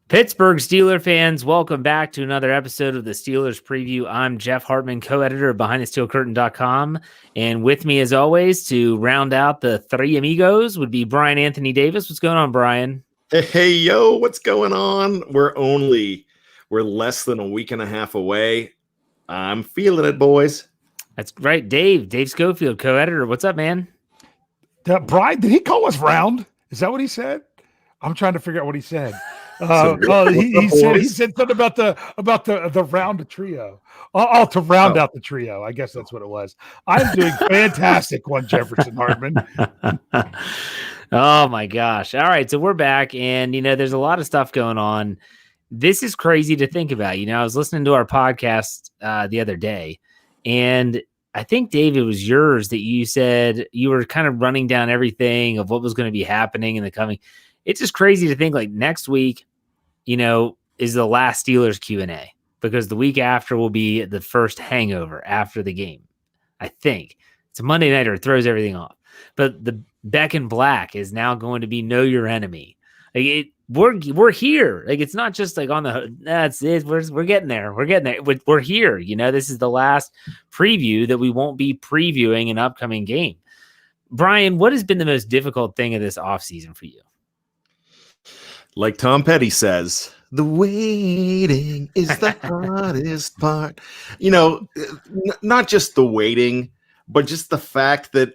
Pittsburgh Steelers fans, welcome back to another episode of the Steelers Preview. I'm Jeff Hartman, co-editor of BehindTheSteelCurtain.com, and with me, as always, to round out the three amigos would be Bryan Anthony Davis. What's going on, Bryan? Hey, yo, what's going on? We're less than a week and a half away. I'm feeling it, boys. That's right, Dave Schofield, co-editor. What's up, man? Bryan, did he call us round? Is that what he said? I'm trying to figure out what he said. He said something about the round trio. To round out the trio. I guess that's what it was. I'm doing fantastic, one Jefferson Hartman. Oh my gosh. All right. So we're back, and there's a lot of stuff going on. This is crazy to think about. I was listening to our podcast the other day, and I think, Dave, it was yours that you said you were kind of running down everything of what was going to be happening in the coming. It's just crazy to think like next week, is the last Steelers Q&A, because the week after will be the first hangover after the game. I think it's a Monday nighter. It throws everything off. But the Beck and Black is now going to be Know Your Enemy. We're here. Like, it's not just like on the, that's it. We're getting there. We're here. This is the last preview that we won't be previewing an upcoming game. Bryan, what has been the most difficult thing of this offseason for you? Like Tom Petty says, the waiting is the hardest part. Not just the waiting, but just the fact that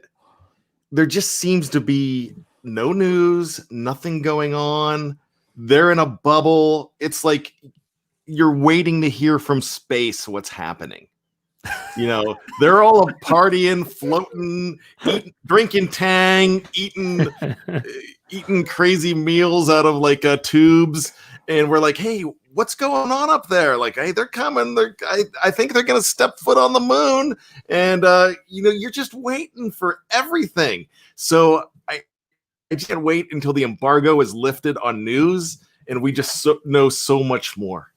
there just seems to be no news, nothing going on. They're in a bubble. It's like you're waiting to hear from space what's happening. They're all partying, floating, drinking Tang, eating crazy meals out of like tubes, and we're like, hey, what's going on up there? Like, hey, they're coming. I think they're gonna step foot on the moon, and you're just waiting for everything. So I just can't wait until the embargo is lifted on news, and we just know so much more.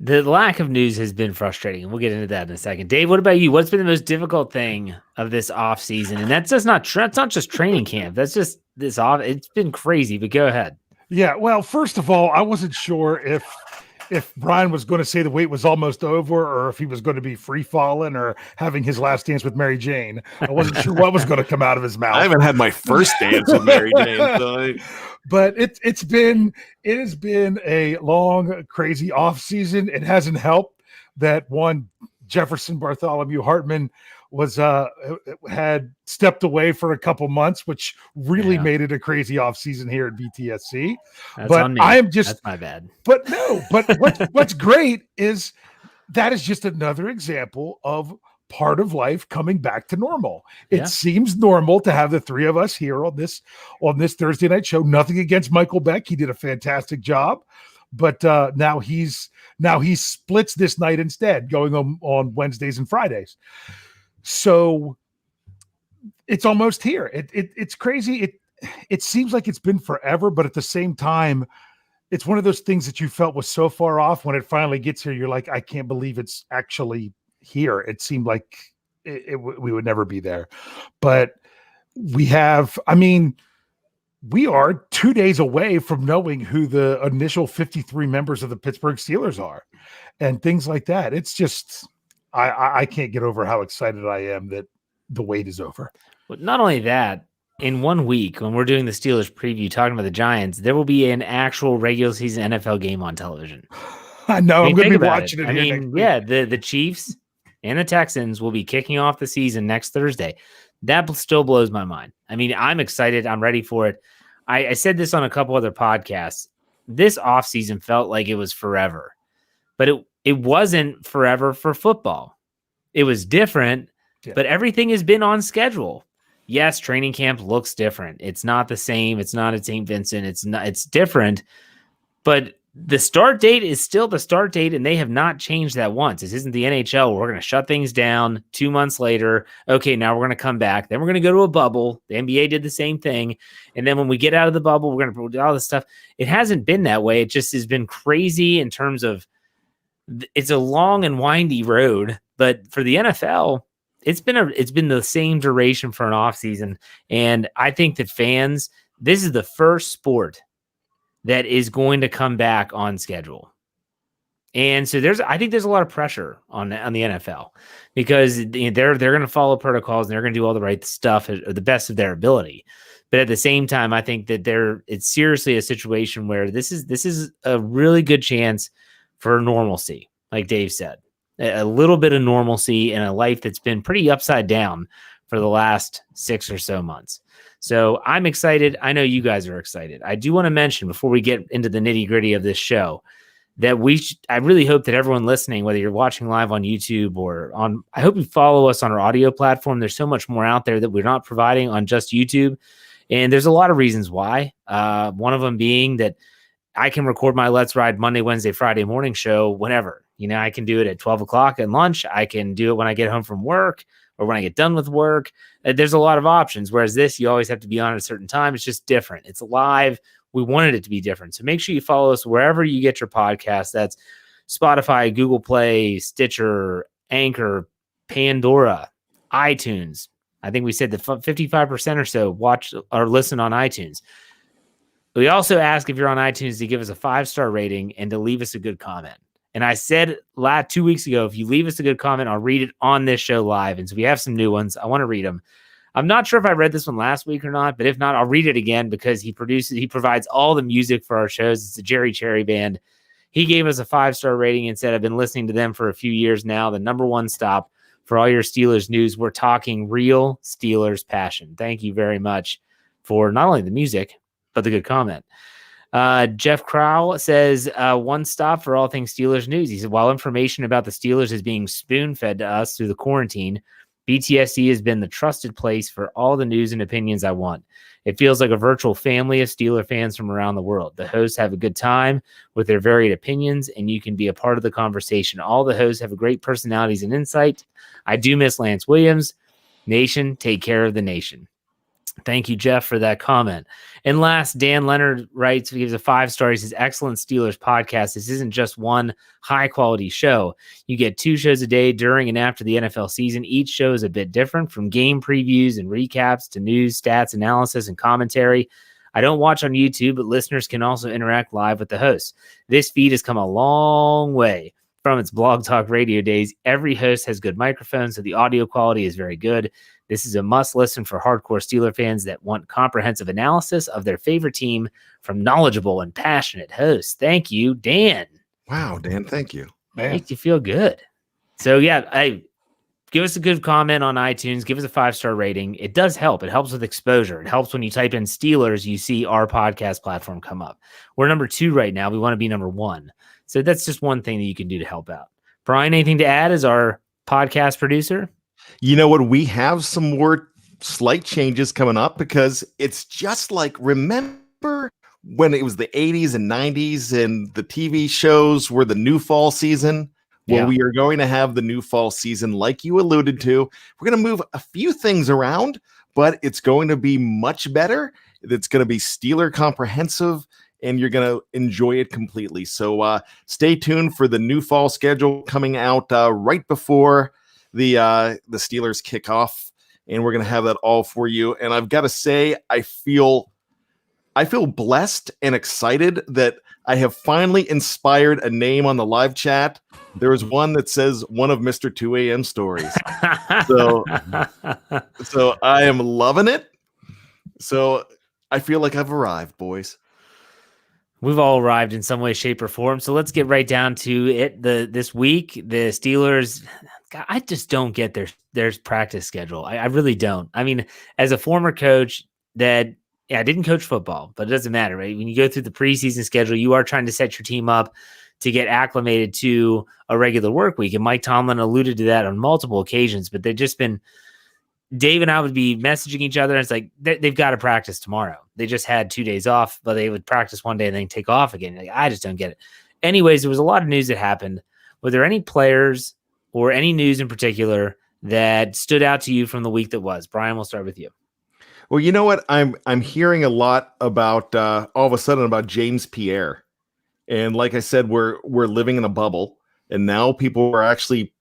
The lack of news has been frustrating, and we'll get into that in a second. Dave, what about you? What's been the most difficult thing of this offseason? And that's not just training camp. That's just this off. It's been crazy, but go ahead. Yeah, well, first of all, I wasn't sure if Bryan was going to say the wait was almost over, or if he was going to be free falling or having his last dance with Mary Jane. I wasn't sure what was going to come out of his mouth. I haven't had my first dance with Mary Jane, so but it has been a long, crazy off season. It hasn't helped that one Jefferson Bartholomew Hartman had stepped away for a couple months, which really made it a crazy off season here at BTSC. That's on me. That's my bad. But what's great is that is just another example of part of life coming back to normal. It seems normal to have the three of us here on this Thursday night show. Nothing against Michael Beck. He did a fantastic job. But now he splits this night instead, going on Wednesdays and Fridays. So it's almost here. It's crazy. It seems like it's been forever, but at the same time, it's one of those things that you felt was so far off. When it finally gets here, you're like, I can't believe it's actually here. It seemed like we would never be there. But we are 2 days away from knowing who the initial 53 members of the Pittsburgh Steelers are and things like that. It's just, I can't get over how excited I am that the wait is over. But not only that, in 1 week, when we're doing the Steelers preview, talking about the Giants, there will be an actual regular season NFL game on television. I know. I'm going to be watching it. The Chiefs and the Texans will be kicking off the season next Thursday. That still blows my mind. I'm excited. I'm ready for it. I said this on a couple other podcasts. This offseason felt like it was forever, but it wasn't forever for football. It was different, but everything has been on schedule. Yes, training camp looks different. It's not the same. It's not at St. Vincent. It's different, but the start date is still the start date, and they have not changed that once. This isn't the NHL. We're going to shut things down 2 months later. Okay, now we're going to come back. Then we're going to go to a bubble. The NBA did the same thing. And then when we get out of the bubble, we're going to do all this stuff. It hasn't been that way. It just has been crazy in terms of it's a long and windy road. But for the NFL, it's been the same duration for an offseason. And I think that fans, this is the first sport that is going to come back on schedule. And so I think there's a lot of pressure on the NFL because they're going to follow protocols and they're going to do all the right stuff at the best of their ability. But at the same time, I think that it's seriously a situation where this is a really good chance for normalcy, like Dave said, a little bit of normalcy in a life that's been pretty upside down for the last 6 or so months. So I'm excited. I know you guys are excited. I do want to mention before we get into the nitty gritty of this show that I really hope that everyone listening, whether you're watching live on YouTube or I hope you follow us on our audio platform. There's so much more out there that we're not providing on just YouTube. And there's a lot of reasons why. One of them being that I can record my Let's Ride Monday, Wednesday, Friday morning show whenever. I can do it at 12 o'clock at lunch. I can do it when I get home from work or when I get done with work. There's a lot of options. Whereas this, you always have to be on at a certain time. It's just different. It's live. We wanted it to be different. So make sure you follow us wherever you get your podcast. That's Spotify, Google Play, Stitcher, Anchor, Pandora, iTunes. I think we said that 55% or so watch or listen on iTunes. We also ask if you're on iTunes to give us a 5-star rating and to leave us a good comment. And I said 2 weeks ago, if you leave us a good comment, I'll read it on this show live. And so we have some new ones. I want to read them. I'm not sure if I read this one last week or not, but if not, I'll read it again because he provides all the music for our shows. It's the Jerry Cherry Band. He gave us a 5-star rating and said, I've been listening to them for a few years now. The number one stop for all your Steelers news. We're talking real Steelers passion. Thank you very much for not only the music, but the good comment. Jeff Crowell says, one stop for all things Steelers news. He said, while information about the Steelers is being spoon-fed to us through the quarantine, BTSC has been the trusted place for all the news and opinions I want. It feels like a virtual family of Steeler fans from around the world. The hosts have a good time with their varied opinions, and you can be a part of the conversation. All the hosts have great personalities and insight. I do miss Lance Williams. Nation, take care of the nation. Thank you, Jeff, for that comment. And last, Dan Leonard writes, he gives a 5-star. He says, excellent Steelers podcast. This isn't just one high-quality show. You get 2 shows a day during and after the NFL season. Each show is a bit different, from game previews and recaps to news, stats, analysis, and commentary. I don't watch on YouTube, but listeners can also interact live with the hosts. This feed has come a long way from its Blog Talk Radio days. Every host has good microphones, so the audio quality is very good. This is a must listen for hardcore Steeler fans that want comprehensive analysis of their favorite team from knowledgeable and passionate hosts. Thank you, Dan. Wow, Dan, thank you. Man. Makes you feel good. So yeah, give us a good comment on iTunes. Give us a 5-star rating. It does help. It helps with exposure. It helps when you type in Steelers, you see our podcast platform come up. We're number 2 right now. We want to be number 1. So that's just one thing that you can do to help out. Bryan, anything to add as our podcast producer? You know what? We have some more slight changes coming up because it's just like, remember when it was the 80s and 90s and the TV shows were the new fall season? Well, we are going to have the new fall season, like you alluded to. We're going to move a few things around, but it's going to be much better. It's going to be Steeler comprehensive, and you're going to enjoy it completely. So stay tuned for the new fall schedule coming out right before the Steelers kick off, and we're going to have that all for you. And I've got to say, I feel blessed and excited that I have finally inspired a name on the live chat. There is one that says one of Mr. 2 a.m. stories. So I am loving it. So I feel like I've arrived, boys. We've all arrived in some way, shape, or form. So let's get right down to it. This week, the Steelers, God, I just don't get their practice schedule. I really don't. I mean, as a former coach I didn't coach football, but it doesn't matter, right? When you go through the preseason schedule, you are trying to set your team up to get acclimated to a regular work week. And Mike Tomlin alluded to that on multiple occasions, but they've just been, Dave and I would be messaging each other, and it's like, they've got to practice tomorrow. They just had 2 days off, but they would practice one day and then take off again. Like, I just don't get it. Anyways, there was a lot of news that happened. Were there any players or any news in particular that stood out to you from the week that was? Bryan, we'll start with you. Well, you know what? I'm hearing a lot about all of a sudden about James Pierre. And like I said, we're living in a bubble, and now people are actually,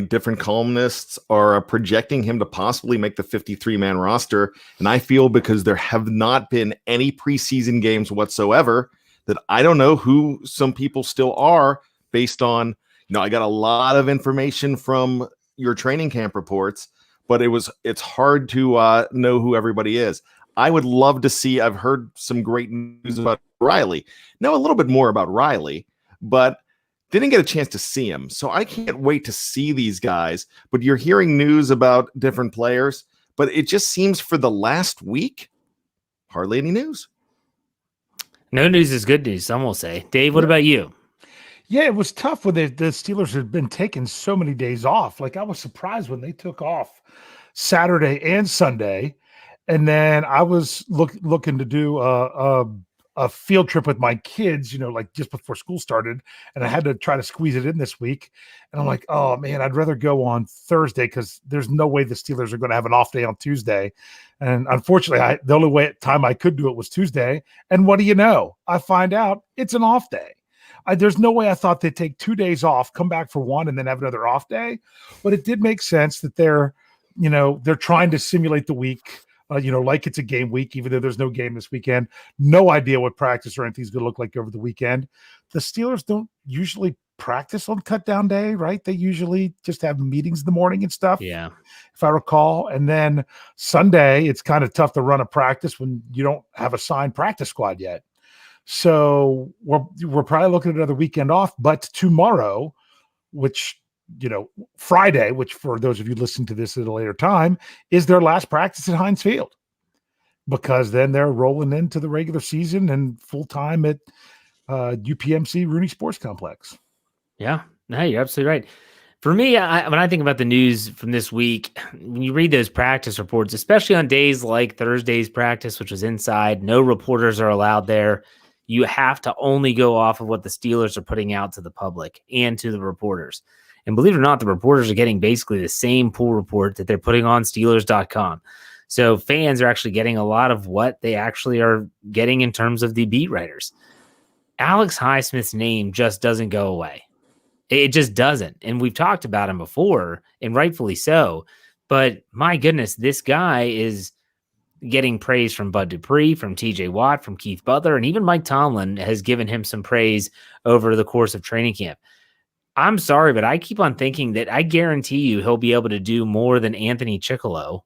different columnists are projecting him to possibly make the 53-man roster. And I feel because there have not been any preseason games whatsoever, that I don't know who some people still are based on, I got a lot of information from your training camp reports, but it's hard to know who everybody is. I would love to see, I've heard some great news about Riley. Know a little bit more about Riley, but didn't get a chance to see him. So I can't wait to see these guys, but you're hearing news about different players, but it just seems for the last week, hardly any news. No news is good news, some will say. Dave, what about you? Yeah, it was tough when the Steelers had been taking so many days off. Like, I was surprised when they took off Saturday and Sunday. And then I was looking to do a field trip with my kids, like just before school started. And I had to try to squeeze it in this week. And I'm like, oh, man, I'd rather go on Thursday because there's no way the Steelers are going to have an off day on Tuesday. And unfortunately, the only time I could do it was Tuesday. And what do you know? I find out it's an off day. There's no way I thought they'd take 2 days off, come back for one, and then have another off day. But it did make sense that they're trying to simulate the week, like it's a game week, even though there's no game this weekend. No idea what practice or anything's going to look like over the weekend. The Steelers don't usually practice on cut down day, right? They usually just have meetings in the morning and stuff. Yeah. If I recall. And then Sunday, it's kind of tough to run a practice when you don't have a signed practice squad yet. So we're probably looking at another weekend off, but tomorrow, which, Friday, which for those of you listening to this at a later time, is their last practice at Heinz Field, because then they're rolling into the regular season and full time at UPMC Rooney Sports Complex. Yeah, no, you're absolutely right. For me, when I think about the news from this week, when you read those practice reports, especially on days like Thursday's practice, which was inside, no reporters are allowed there. You have to only go off of what the Steelers are putting out to the public and to the reporters. And believe it or not, the reporters are getting basically the same pool report that they're putting on Steelers.com. So fans are actually getting a lot of what they actually are getting in terms of the beat writers. Alex Highsmith's name just doesn't go away. It just doesn't. And we've talked about him before, and rightfully so. But my goodness, this guy is getting praise from Bud Dupree, from TJ Watt, from Keith Butler, and even Mike Tomlin has given him some praise over the course of training camp. I'm sorry, but I keep on thinking that I guarantee you he'll be able to do more than Anthony Chickillo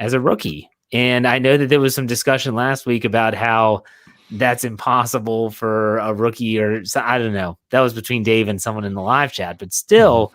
as a rookie. And I know that there was some discussion last week about how that's impossible for a rookie, or I don't know. That was between Dave and someone in the live chat. But still,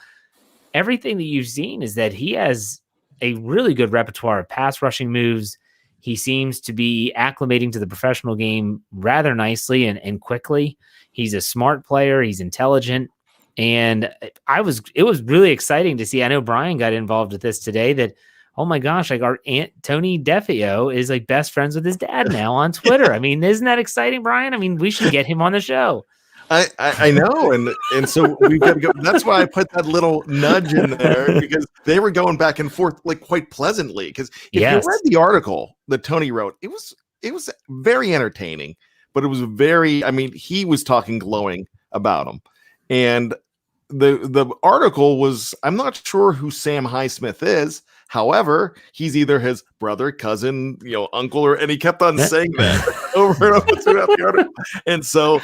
everything that you've seen is that he has a really good repertoire of pass rushing moves. He seems to be acclimating to the professional game rather nicely and quickly. He's a smart player. He's intelligent. And it was really exciting to see. I know Bryan got involved with this today, that, oh my gosh, like our aunt Tony DeFeo is like best friends with his dad now on Twitter. I mean, isn't that exciting, Bryan? I mean, we should get him on the show. I know. And so we've got to go. That's why I put that little nudge in there, because they were going back and forth like quite pleasantly. Because if you read the article that Tony wrote, it was very entertaining, but it was he was talking glowing about him. And the article was, I'm not sure who Sam Highsmith is. However, he's either his brother, cousin, uncle, and he kept on saying that over and over throughout the article. And so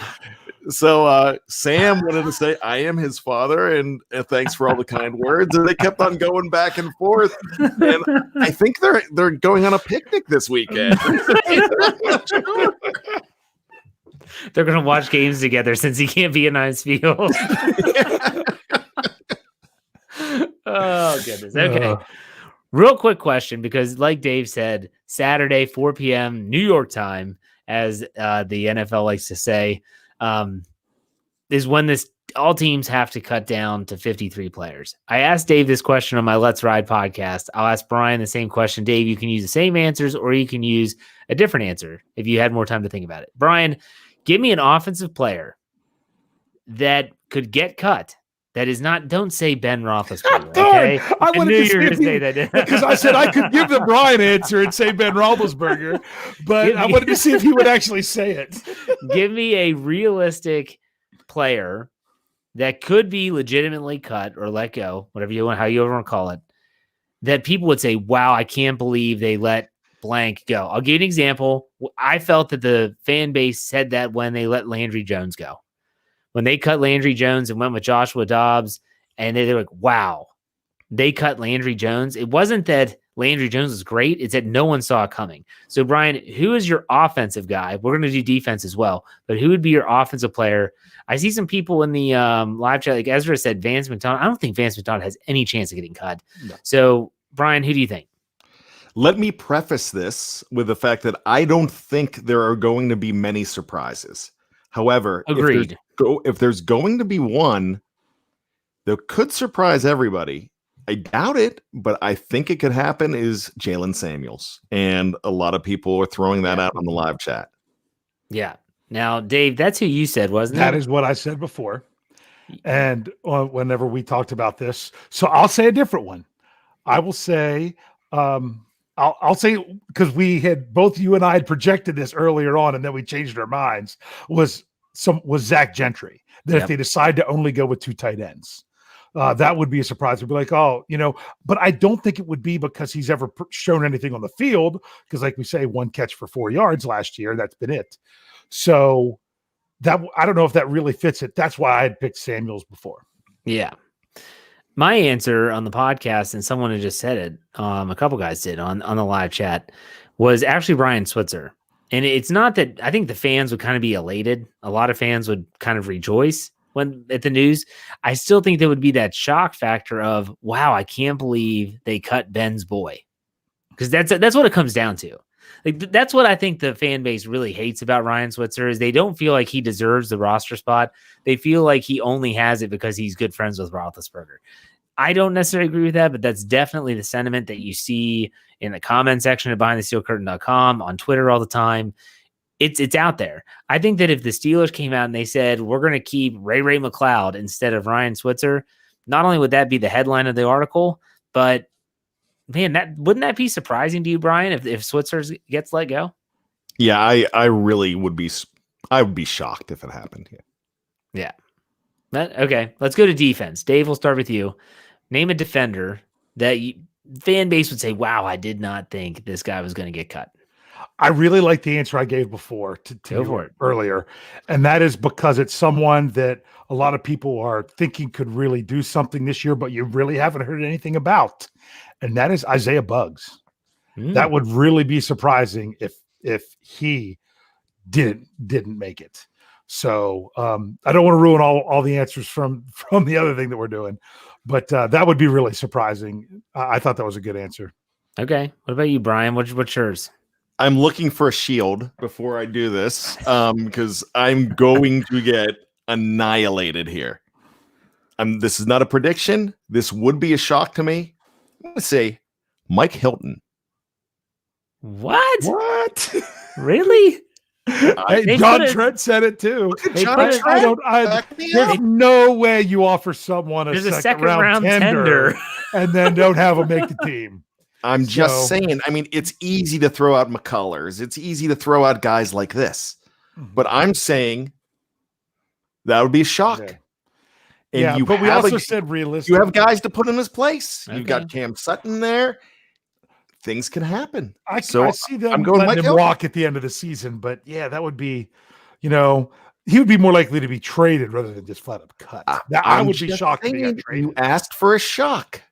Sam wanted to say, I am his father, and thanks for all the kind words. And they kept on going back and forth. And I think they're going on a picnic this weekend. They're going to watch games together since he can't be in Heinz Field. Oh, goodness. Okay. Real quick question, because like Dave said, Saturday, 4 p.m. New York time, as the NFL likes to say, is when all teams have to cut down to 53 players. I asked Dave this question on my Let's Ride podcast. I'll ask Bryan the same question. Dave, you can use the same answers, or you can use a different answer if you had more time to think about it. Bryan, give me an offensive player that could get cut. That is not, don't say Ben Roethlisberger, okay? I wanted to say that. Because I said I could give the Bryan answer and say Ben Roethlisberger, but I wanted to see if he would actually say it. Give me a realistic player that could be legitimately cut or let go, whatever you want, how you ever want to call it, that people would say, wow, I can't believe they let blank go. I'll give you an example. I felt that the fan base said that when they let Landry Jones go. When they cut Landry Jones and went with Joshua Dobbs, and they're like, wow, they cut Landry Jones. It wasn't that Landry Jones was great. It's that no one saw it coming. So, Bryan, who is your offensive guy? We're going to do defense as well, but who would be your offensive player? I see some people in the live chat, like Ezra said, Vance McDonald. I don't think Vance McDonald has any chance of getting cut. No. So, Bryan, who do you think? Let me preface this with the fact that I don't think there are going to be many surprises. However, agreed. If there's going to be one that could surprise everybody, I doubt it, but I think it could happen, is Jalen Samuels. And a lot of people are throwing that out on the live chat. Yeah. Now, Dave, that's who you said, wasn't it? That is what I said before. And whenever we talked about this, so I'll say a different one. I will say, I'll say, because we had both you and I had projected this earlier on, and then we changed our minds, was Zach Gentry. That if they decide to only go with 2 tight ends, that would be a surprise. It'd be like, oh, but I don't think it would be because he's ever shown anything on the field. Because, like we say, 1 catch for 4 yards last year. That's been it. So that I don't know if that really fits it. That's why I had picked Samuels before. Yeah. My answer on the podcast, and someone had just said it, a couple guys did on the live chat, was actually Ryan Switzer. And it's not that I think the fans would kind of be elated. A lot of fans would kind of rejoice when at the news. I still think there would be that shock factor of, wow, I can't believe they cut Ben's boy. Because that's what it comes down to. Like, that's what I think the fan base really hates about Ryan Switzer is they don't feel like he deserves the roster spot. They feel like he only has it because he's good friends with Roethlisberger. I don't necessarily agree with that, but that's definitely the sentiment that you see in the comment section at BehindTheSteelCurtain.com, on Twitter all the time. It's out there. I think that if the Steelers came out and they said, we're going to keep Ray McCloud instead of Ryan Switzer, not only would that be the headline of the article, but man, wouldn't that be surprising to you, Bryan, if Switzer gets let go? Yeah, I really would be. I would be shocked if it happened. Yeah. Okay, let's go to defense. Dave, we'll start with you. Name a defender that fan base would say, wow, I did not think this guy was going to get cut. I really like the answer I gave before to you earlier. And that is because it's someone that a lot of people are thinking could really do something this year, but you really haven't heard anything about. And that is Isaiah Buggs. That would really be surprising if he didn't make it. So I don't want to ruin all the answers from the other thing that we're doing, but that would be really surprising. I thought that was a good answer. Okay. What about you, Bryan? What's yours? I'm looking for a shield before I do this because I'm going to get annihilated here. This is not a prediction. This would be a shock to me. I'm going to say Mike Hilton. What? Really? John Trent said it too. There's no way you offer someone a second round tender and then don't have them make the team. I'm just saying. I mean, it's easy to throw out McCullers. It's easy to throw out guys like this. But I'm saying that would be a shock. Okay. And but we also said realistic. You have guys to put in his place. Okay. You've got Cam Sutton there. Things can happen. I see them letting him walk at the end of the season, but yeah, that would be, he would be more likely to be traded rather than just flat up cut. I would be shocked if he got traded. You asked for a shock.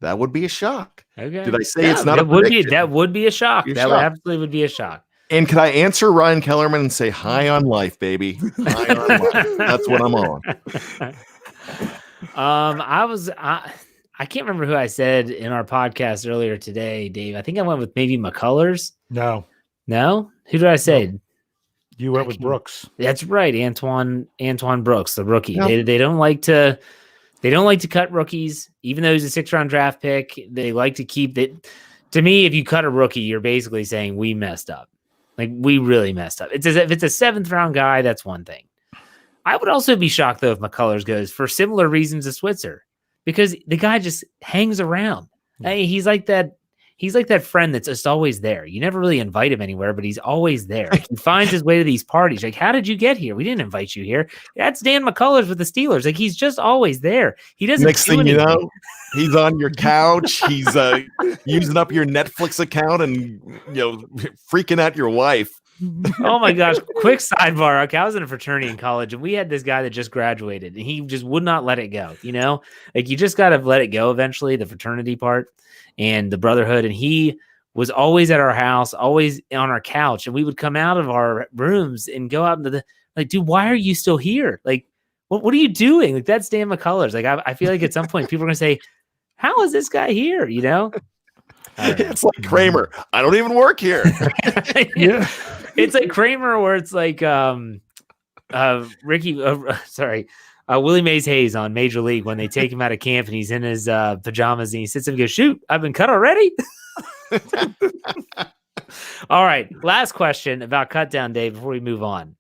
That would be a shock. Okay. Did I say it's not a prediction? That would be a shock. Absolutely would be a shock. And could I answer Ryan Kellerman and say, high on life, baby? High on life. That's what I'm on. I can't remember who I said in our podcast earlier today, Dave. I think I went with maybe McCullers. No? Who did I say? No. You went with Brooks. That's right, Antoine Brooks, the rookie. Yep. They don't like to cut rookies, even though he's a 6th round draft pick. They like to keep it. To me, if you cut a rookie, you're basically saying we messed up. Like, we really messed up. If it's a 7th round guy, that's one thing. I would also be shocked though if McCullers goes for similar reasons to Switzer. Because the guy just hangs around. Hey, he's like that. He's like that friend that's just always there. You never really invite him anywhere, but he's always there. Like, he finds his way to these parties. Like, how did you get here? We didn't invite you here. That's Dan McCullers with the Steelers. Like, he's just always there. He doesn't. Next thing you know, he's on your couch. He's using up your Netflix account and freaking out your wife. Oh my gosh. Quick sidebar. Okay, I was in a fraternity in college and we had this guy that just graduated and he just would not let it go. Like you just got to let it go eventually, the fraternity part and the brotherhood. And he was always at our house, always on our couch. And we would come out of our rooms and go out into dude, why are you still here? Like, what are you doing? Like, that's Dan McCullers. Like, I feel like at some point people are going to say, how is this guy here? It's like Kramer. I don't even work here. Yeah. It's like Kramer where it's like Willie Mays Hayes on Major League when they take him out of camp and he's in his pajamas and he sits up and goes, shoot, I've been cut already. All right. Last question about cut down day before we move on.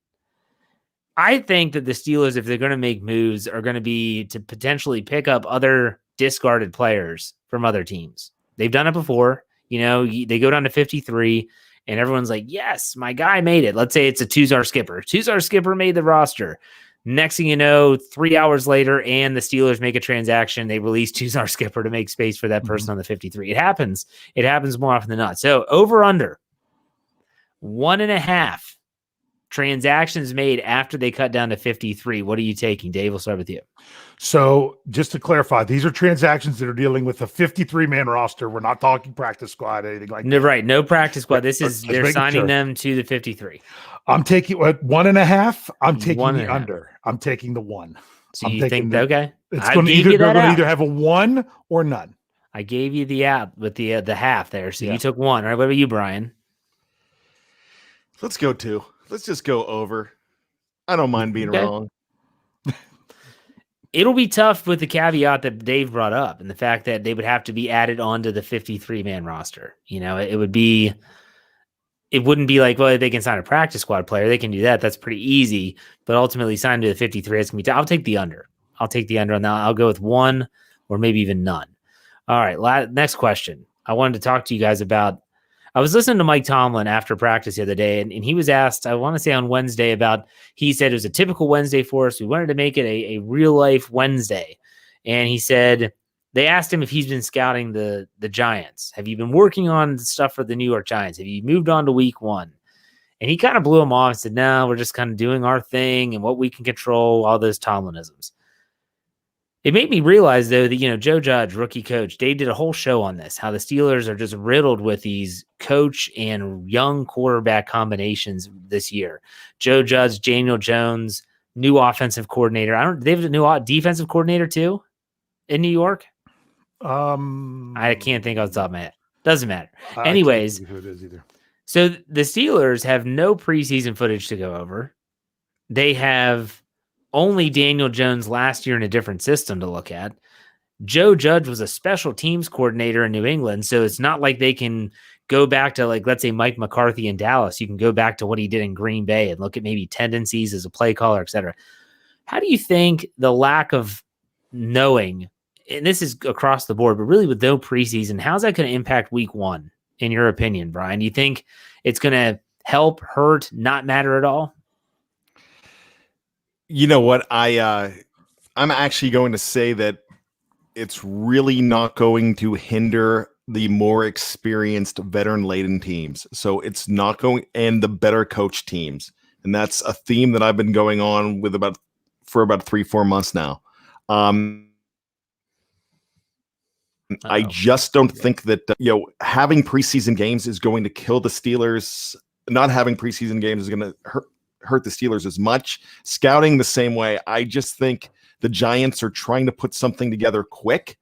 I think that the Steelers, if they're going to make moves, are going to be to potentially pick up other discarded players from other teams. They've done it before. They go down to 53 and everyone's like, yes, my guy made it. Let's say it's a Tuzar Skipper. Tuzar Skipper made the roster. Next thing you know, 3 hours later, and the Steelers make a transaction. They release Tuzar Skipper to make space for that person on the 53. It happens. It happens more often than not. So over under 1.5 transactions made after they cut down to 53. What are you taking? Dave, we'll start with you. So just to clarify, these are transactions that are dealing with a 53-man roster. We're not talking practice squad, anything like No, that. right. No practice squad. They're signing them to the 53. I'm taking 1.5. I'm taking the under. I'm taking the 1. So you think, okay. It's going to either have a 1 or none. I gave you the app with the half there. So you took 1. All right. What about you, Brian? Let's go 2. Let's just go over. I don't mind being wrong. It'll be tough with the caveat that Dave brought up and the fact that they would have to be added onto the 53-man roster. It wouldn't be like, well, they can sign a practice squad player. They can do that. That's pretty easy. But ultimately, sign to the 53, it's going to be tough. I'll take the under. I'll take the under on that. I'll go with 1 or maybe even none. All right. Next question. I wanted to talk to you guys about. I was listening to Mike Tomlin after practice the other day, and he was asked, I want to say on Wednesday, he said it was a typical Wednesday for us. We wanted to make it a real-life Wednesday. And he said, they asked him if he's been scouting the Giants. Have you been working on stuff for the New York Giants? Have you moved on to week 1? And he kind of blew him off and said, no, we're just kind of doing our thing and what we can control, all those Tomlinisms. It made me realize, though, that, Joe Judge, rookie coach, they did a whole show on this, how the Steelers are just riddled with these coach and young quarterback combinations this year. Joe Judge, Daniel Jones, new offensive coordinator. They have a new defensive coordinator, too, in New York? I can't think off the top of my head. Doesn't matter. Anyways, who it is either. So the Steelers have no preseason footage to go over. They have only Daniel Jones last year in a different system to look at. Joe Judge was a special teams coordinator in New England, so it's not like they can go back to, like, let's say Mike McCarthy in Dallas. You can go back to what he did in Green Bay and look at maybe tendencies as a play caller, et cetera. How do you think the lack of knowing, and this is across the board, but really with no preseason, how's that going to impact week 1, in your opinion, Brian? Do you think it's going to help, hurt, not matter at all? You know what? I'm actually going to say that it's really not going to hinder the more experienced veteran-laden teams. So it's not going, and the better coach teams. And that's a theme that I've been going on with for about 3-4 months now. I just don't think that having preseason games is going to kill the Steelers. Not having preseason games is going to hurt the Steelers as much. Scouting the same way. I just think the Giants are trying to put something together quick,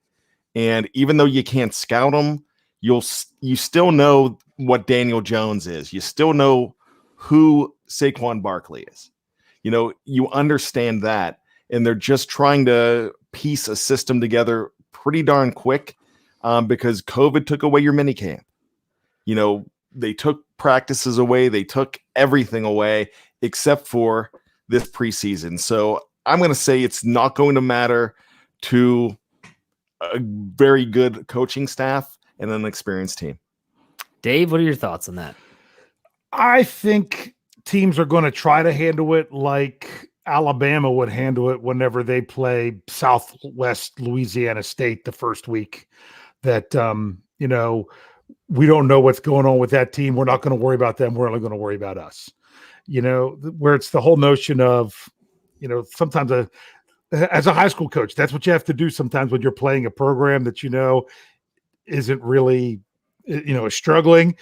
and even though you can't scout them, you still know what Daniel Jones is. You still know who Saquon Barkley is. You understand that, and they're just trying to piece a system together pretty darn quick because COVID took away your minicamp. They took practices away. They took everything away except for this preseason. So I'm going to say it's not going to matter to a very good coaching staff and an experienced team. Dave, what are your thoughts on that? I think teams are going to try to handle it like Alabama would handle it whenever they play Southwest Louisiana State the first week. That, we don't know what's going on with that team. We're not going to worry about them. We're only going to worry about us. Where it's the whole notion of, sometimes as a high school coach, that's what you have to do sometimes when you're playing a program that isn't really, struggling.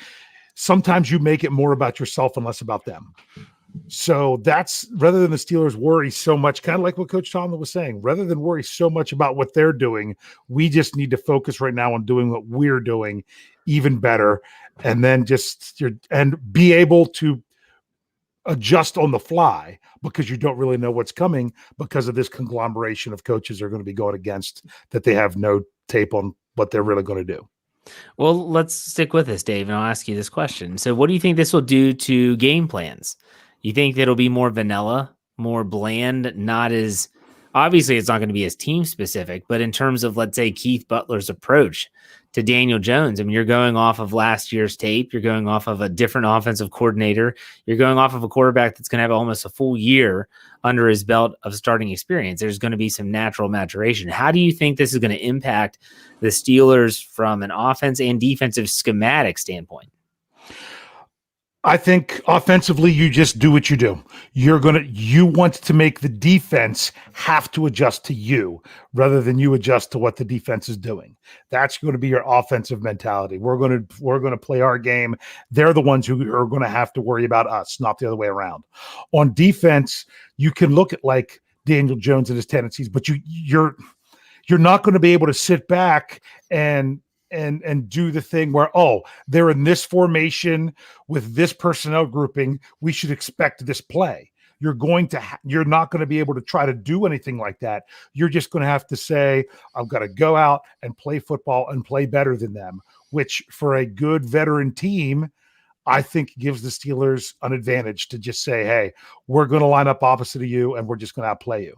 Sometimes you make it more about yourself and less about them. So that's rather than the Steelers worry so much, kind of like what Coach Tomlin was saying, rather than worry so much about what they're doing, we just need to focus right now on doing what we're doing even better. And then and be able to adjust on the fly because you don't really know what's coming because of this conglomeration of coaches are going to be going against that they have no tape on what they're really going to do. Well, let's stick with this, Dave, and I'll ask you this question. So what do you think this will do to game plans? You think that it'll be more vanilla, more bland, not as obviously it's not going to be as team specific, but in terms of, let's say, Keith Butler's approach to Daniel Jones, I mean, you're going off of last year's tape. You're going off of a different offensive coordinator. You're going off of a quarterback that's going to have almost a full year under his belt of starting experience. There's going to be some natural maturation. How do you think this is going to impact the Steelers from an offense and defensive schematic standpoint? I think offensively, you just do what you do. You want to make the defense have to adjust to you rather than you adjust to what the defense is doing. That's going to be your offensive mentality. We're going to play our game. They're the ones who are going to have to worry about us, not the other way around. On defense, you can look at like Daniel Jones and his tendencies, but you're not going to be able to sit back and do the thing where, they're in this formation with this personnel grouping, we should expect this play. You're not going to be able to try to do anything like that. You're just going to have to say, I've got to go out and play football and play better than them, which for a good veteran team, I think gives the Steelers an advantage to just say, hey, we're going to line up opposite of you and we're just going to outplay you.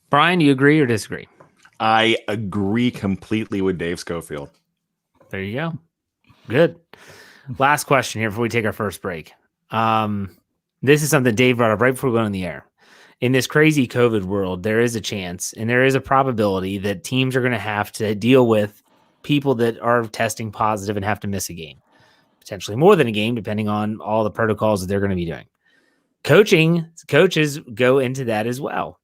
Bryan, do you agree or disagree? I agree completely with Dave Schofield. There you go. Good. Last question here before we take our first break. This is something Dave brought up right before we go on the air. In this crazy COVID world, there is a chance and there is a probability that teams are going to have to deal with people that are testing positive and have to miss a game, potentially more than a game, depending on all the protocols that they're going to be doing. Coaches go into that as well.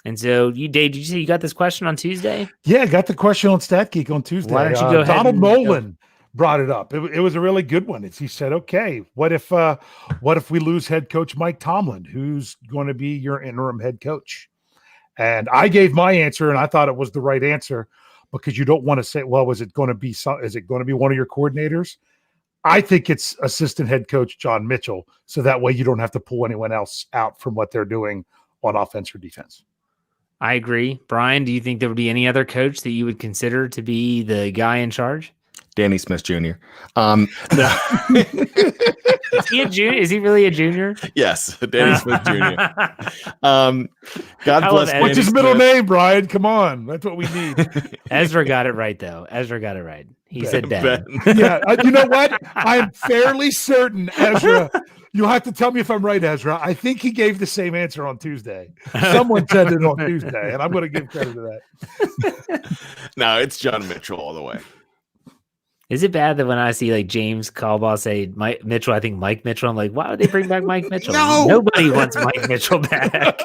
And so, Dave, did you say you got this question on Tuesday? Yeah, I got the question on StatGeek on Tuesday. Why don't you go ahead? Donald Nolan brought it up. It was a really good one. He said, okay, what if we lose head coach Mike Tomlin? Who's going to be your interim head coach? And I gave my answer, and I thought it was the right answer because you don't want to say, well, is it going to be one of your coordinators? I think it's assistant head coach John Mitchell, so that way you don't have to pull anyone else out from what they're doing on offense or defense. I agree. Bryan, do you think there would be any other coach that you would consider to be the guy in charge? Danny Smith Jr. No. Is he a junior? Is he really a junior? Yes, Danny Smith Jr. God bless. What's his middle name, Bryan? Come on, that's what we need. Ezra got it right, though. Ezra got it right. He said Ben. Yeah, you know what? I am fairly certain, Ezra. You'll have to tell me if I'm right, Ezra. I think he gave the same answer on Tuesday. Someone said it on Tuesday, and I'm going to give credit to that. No, it's John Mitchell all the way. Is it bad that when I see like James Caldwell say Mike Mitchell, I think Mike Mitchell? I'm like, why would they bring back Mike Mitchell? No! Nobody wants Mike Mitchell back.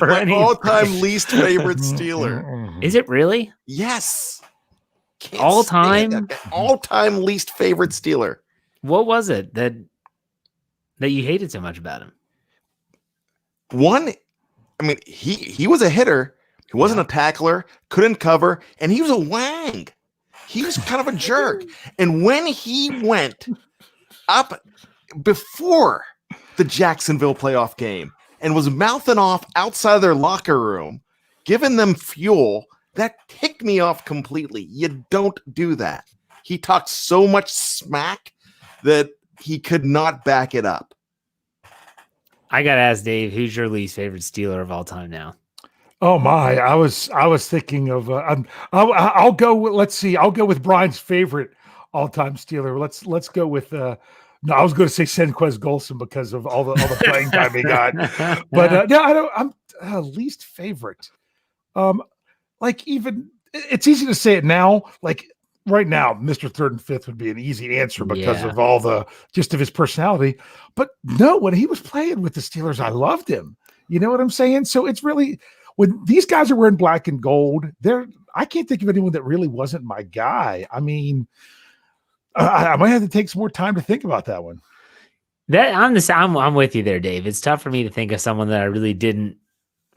My all-time least favorite Steeler. Is it really? Yes. All-time least favorite Steeler. What was it that you hated so much about him? One, I mean, he was a hitter. He wasn't a tackler, couldn't cover, and he was a wang. He was kind of a jerk. And when he went up before the Jacksonville playoff game and was mouthing off outside of their locker room, giving them fuel, that ticked me off completely. You don't do that. He talked so much smack that he could not back it up. I got to ask Dave, who's your least favorite Steeler of all time now? Oh my! I was thinking of. I'll go. Let's see. I'll go with Bryan's favorite all-time Steeler. Let's go with no, I was going to say Senquez Golson because of all the playing time he got. But no, I don't. I'm least favorite. Like even it's easy to say it now. Like right now, Mr. Third and Fifth would be an easy answer because of all the just of his personality. But no, when he was playing with the Steelers, I loved him. You know what I'm saying? So it's really when these guys are wearing black and gold, I can't think of anyone that really wasn't my guy. I mean, I might have to take some more time to think about that one. I'm with you there, Dave. It's tough for me to think of someone that I really didn't.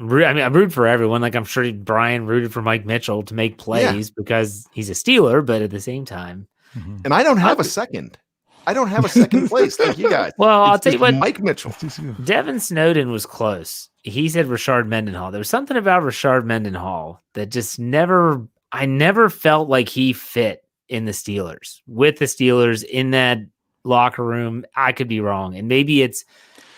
I mean, I root for everyone. Like I'm sure Bryan rooted for Mike Mitchell to make plays because he's a Steeler, but at the same time, and I don't have a second. I don't have a second place like you guys. Well, I'll tell you what, Mike Mitchell. Devin Snowden was close. He said Rashard Mendenhall. There was something about Rashard Mendenhall that just I never felt like he fit in the Steelers, with the Steelers in that locker room. I could be wrong. And maybe it's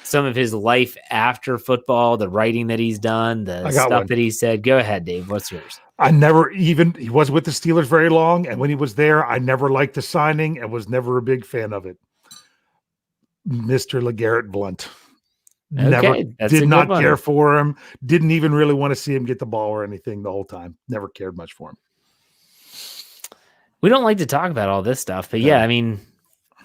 some of his life after football, the writing that he's done, the stuff that he said. Go ahead, Dave. What's yours? He wasn't with the Steelers very long. And when he was there, I never liked the signing and was never a big fan of it. Mr. LeGarrette Blount. Did not care for him. Didn't even really want to see him get the ball or anything the whole time. Never cared much for him. We don't like to talk about all this stuff, but yeah, I mean,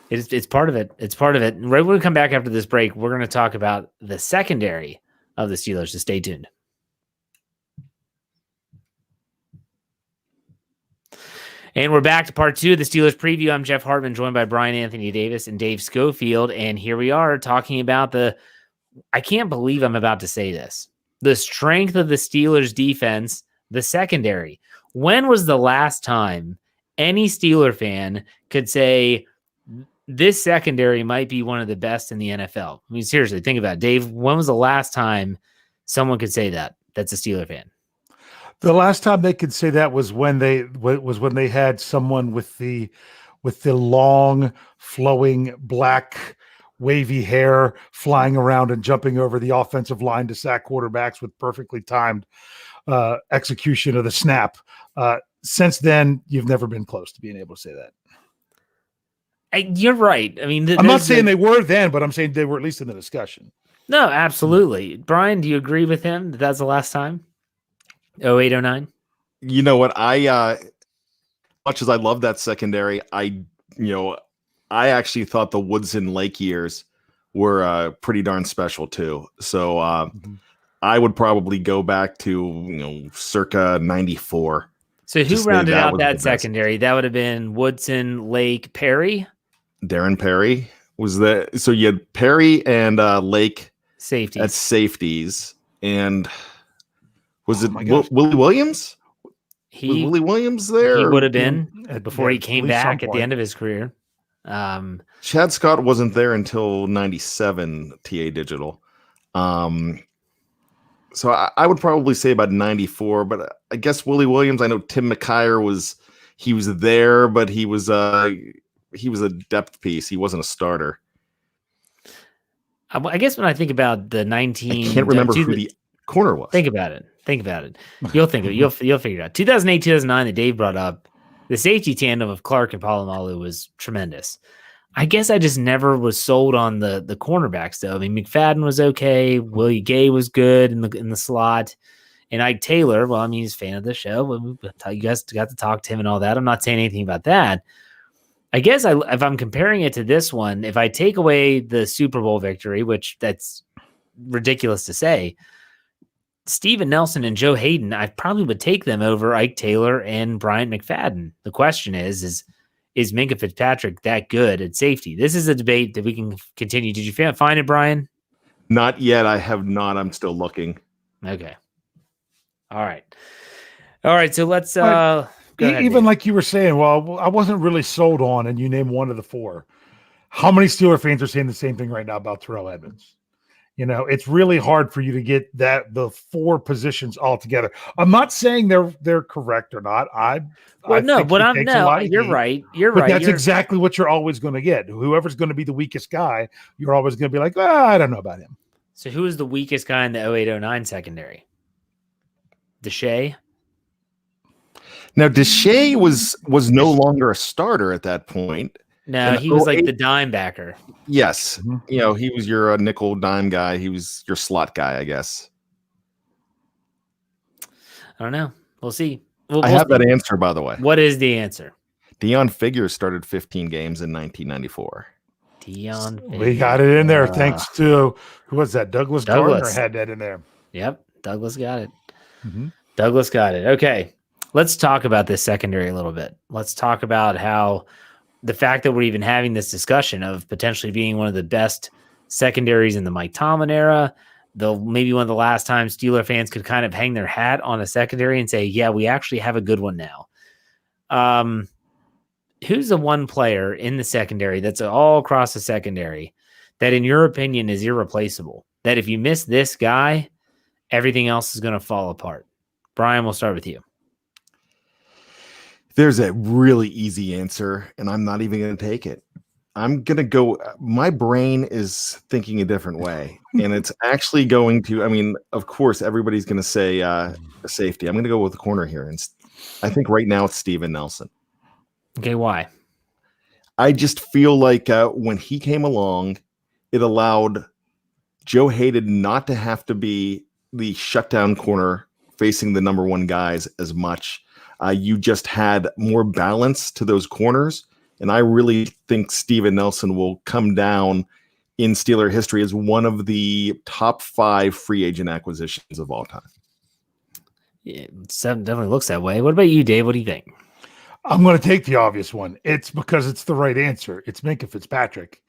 it's part of it. It's part of it. Right when we come back after this break, we're going to talk about the secondary of the Steelers, so stay tuned. And we're back to part 2 of the Steelers preview. I'm Jeff Hartman, joined by Bryan Anthony Davis and Dave Schofield. And here we are talking about I can't believe I'm about to say this, the strength of the Steelers defense, the secondary. When was the last time any Steeler fan could say this secondary might be one of the best in the NFL? I mean, seriously, think about it. Dave, when was the last time someone could say that's a Steeler fan? The last time they could say that was when they had someone with the long, flowing, black, wavy hair flying around and jumping over the offensive line to sack quarterbacks with perfectly timed execution of the snap. Since then, you've never been close to being able to say that. You're right. I mean, I'm not saying they were then, but I'm saying they were at least in the discussion. No, absolutely. Bryan, do you agree with him that that's the last time? 08, 09? You know what? Much as I love that secondary, I actually thought the Woodson Lake years were pretty darn special too. So I would probably go back to circa 94. So who rounded out that secondary? That would have been Woodson, Lake, Perry. Darren Perry was there. So you had Perry and Lake safeties. At safeties, and was it Willie Williams? Was Willie Williams there? He would have been before he came back at the end of his career. Chad Scott wasn't there until 97. TA Digital. So I would probably say about 94, but I guess Willie Williams. I know Tim McKyer was there, but he was a depth piece. He wasn't a starter. I guess when I think about the 19, I can't remember who the corner was. Think about it. You'll think of it. You'll figure it out. 2008, 2009 that Dave brought up, the safety tandem of Clark and Polamalu was tremendous. I guess I just never was sold on the cornerbacks though. I mean, McFadden was okay. Willie Gay was good in the slot, and Ike Taylor. Well, I mean, he's a fan of the show. You guys got to talk to him and all that. I'm not saying anything about that. I guess if I'm comparing it to this one, if I take away the Super Bowl victory, which that's ridiculous to say, Steven Nelson and Joe Haden, I probably would take them over Ike Taylor and Bryant McFadden. The question is Minkah Fitzpatrick that good at safety? This is a debate that we can continue. Did you find it, Bryan? Not yet. I have not. I'm still looking. Okay. All right. So let's go ahead, even Dave. like you were saying, well, I wasn't really sold on, and you name one of the four. How many Steeler fans are saying the same thing right now about Terrell Edmunds? You know, it's really hard for you to get the four positions all together. I'm not saying they're correct or not. You're right. But that's exactly what you're always going to get. Whoever's going to be the weakest guy, you're always going to be like, I don't know about him. So who is the weakest guy in the 08-09 secondary? Deshae? Now, Deshae was no longer a starter at that point. No, he was like the dime backer. Yes. He was your nickel dime guy. He was your slot guy, I guess. I don't know. We'll see. I have that answer, by the way. What is the answer? Deion Figures started 15 games in 1994. We got it in there thanks to, who was that? Douglas Gardner had that in there. Yep. Douglas got it. Douglas got it. Okay. Let's talk about this secondary a little bit. Let's talk about how the fact that we're even having this discussion of potentially being one of the best secondaries in the Mike Tomlin era, though maybe one of the last times Steeler fans could kind of hang their hat on a secondary and say, yeah, we actually have a good one now. Who's the one player in the secondary that's all across the secondary that, in your opinion, is irreplaceable? That if you miss this guy, everything else is going to fall apart. Bryan, we'll start with you. There's a really easy answer, and I'm not even going to take it. I'm going to go. My brain is thinking a different way, and it's actually going to. I mean, of course, everybody's going to say safety. I'm going to go with the corner here, and I think right now it's Steven Nelson. Okay, why? I just feel like when he came along, it allowed Joe Haden not to have to be the shutdown corner facing the number one guys as much. You just had more balance to those corners. And I really think Steven Nelson will come down in Steeler history as one of the top 5 free agent acquisitions of all time. Yeah, it definitely looks that way. What about you, Dave? What do you think? I'm going to take the obvious one. It's because it's the right answer. It's Minkah Fitzpatrick.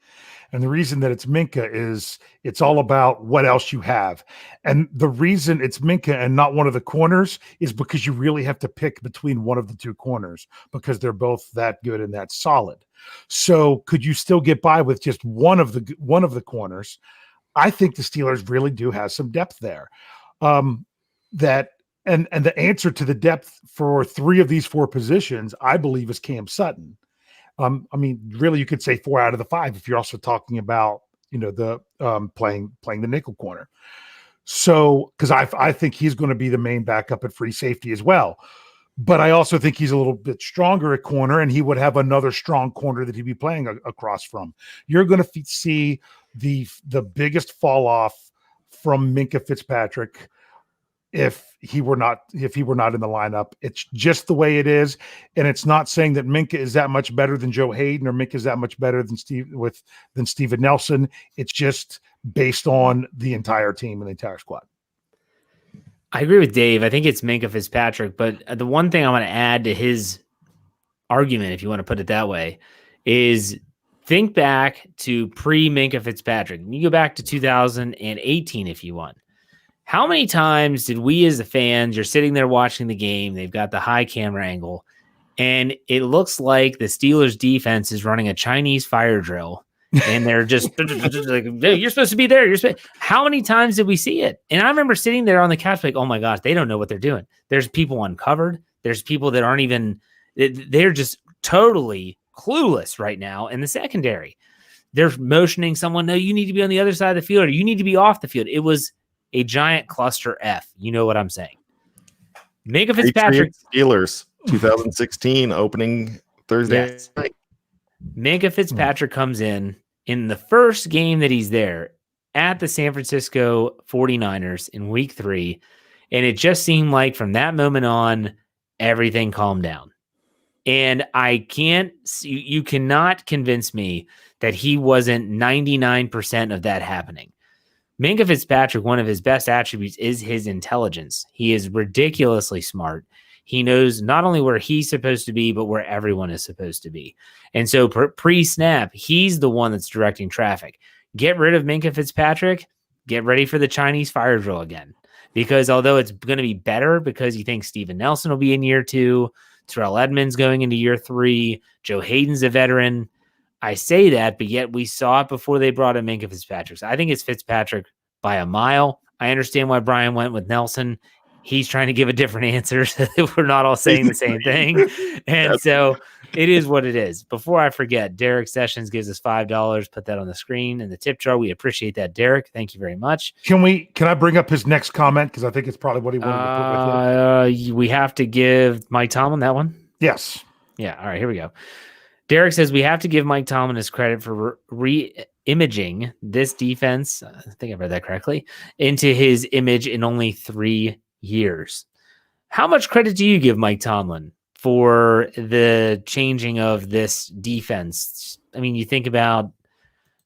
And the reason that it's Minkah is it's all about what else you have. And the reason it's Minkah and not one of the corners is because you really have to pick between one of the two corners because they're both that good and that solid. So could you still get by with just one of the corners? I think the Steelers really do have some depth there. And the answer to the depth for 3 of these 4 positions, I believe, is Cam Sutton. I mean, really, you could say 4 out of the 5 if you're also talking about, the playing the nickel corner. So, because I think he's going to be the main backup at free safety as well. But I also think he's a little bit stronger at corner, and he would have another strong corner that he'd be playing across from. You're going to see the biggest fall off from Minkah Fitzpatrick if he were not in the lineup. It's just the way it is. And it's not saying that Minkah is that much better than Joe Haden or Minkah is that much better than Steven Nelson. It's just based on the entire team and the entire squad. I agree with Dave. I think it's Minkah Fitzpatrick, but the one thing I want to add to his argument, if you want to put it that way, is think back to pre-Minkah Fitzpatrick. You go back to 2018 if you want. How many times did we as the fans, you're sitting there watching the game, they've got the high camera angle, and it looks like the Steelers defense is running a Chinese fire drill, and they're just like, you're supposed to be there. How many times did we see it? And I remember sitting there on the couch like, oh my gosh, they don't know what they're doing. There's people uncovered. There's people that aren't even, they're just totally clueless right now in the secondary. They're motioning someone, no, you need to be on the other side of the field, or you need to be off the field. It was a giant cluster F. You know what I'm saying? Minkah Fitzpatrick. Steelers, 2016, opening Thursday yes. night. Minkah Fitzpatrick comes in the first game that he's there at the San Francisco 49ers in week 3. And it just seemed like from that moment on, everything calmed down. And you cannot convince me that he wasn't 99% of that happening. Minkah Fitzpatrick, one of his best attributes is his intelligence. He is ridiculously smart. He knows not only where he's supposed to be, but where everyone is supposed to be. And so pre-snap, he's the one that's directing traffic. Get rid of Minkah Fitzpatrick, get ready for the Chinese fire drill again. Because although it's going to be better because you think Steven Nelson will be in year 2, Terrell Edmunds going into year 3, Joe Haden's a veteran, I say that, but yet we saw it before they brought in Minkah Fitzpatrick. So I think it's Fitzpatrick by a mile. I understand why Bryan went with Nelson. he's trying to give a different answer so that we're not all saying the same thing. And so it is what it is. Before I forget, Derek Sessions gives us $5. Put that on the screen in the tip jar. We appreciate that, Derek. Thank you very much. Can I bring up his next comment? Because I think it's probably what he wanted to put with it. We have to give Mike Tomlin that one. Yes. Yeah. All right, here we go. Derek says we have to give Mike Tomlin his credit for re-imaging this defense. I think I read that correctly, into his image in only 3 years. How much credit do you give Mike Tomlin for the changing of this defense? I mean, you think about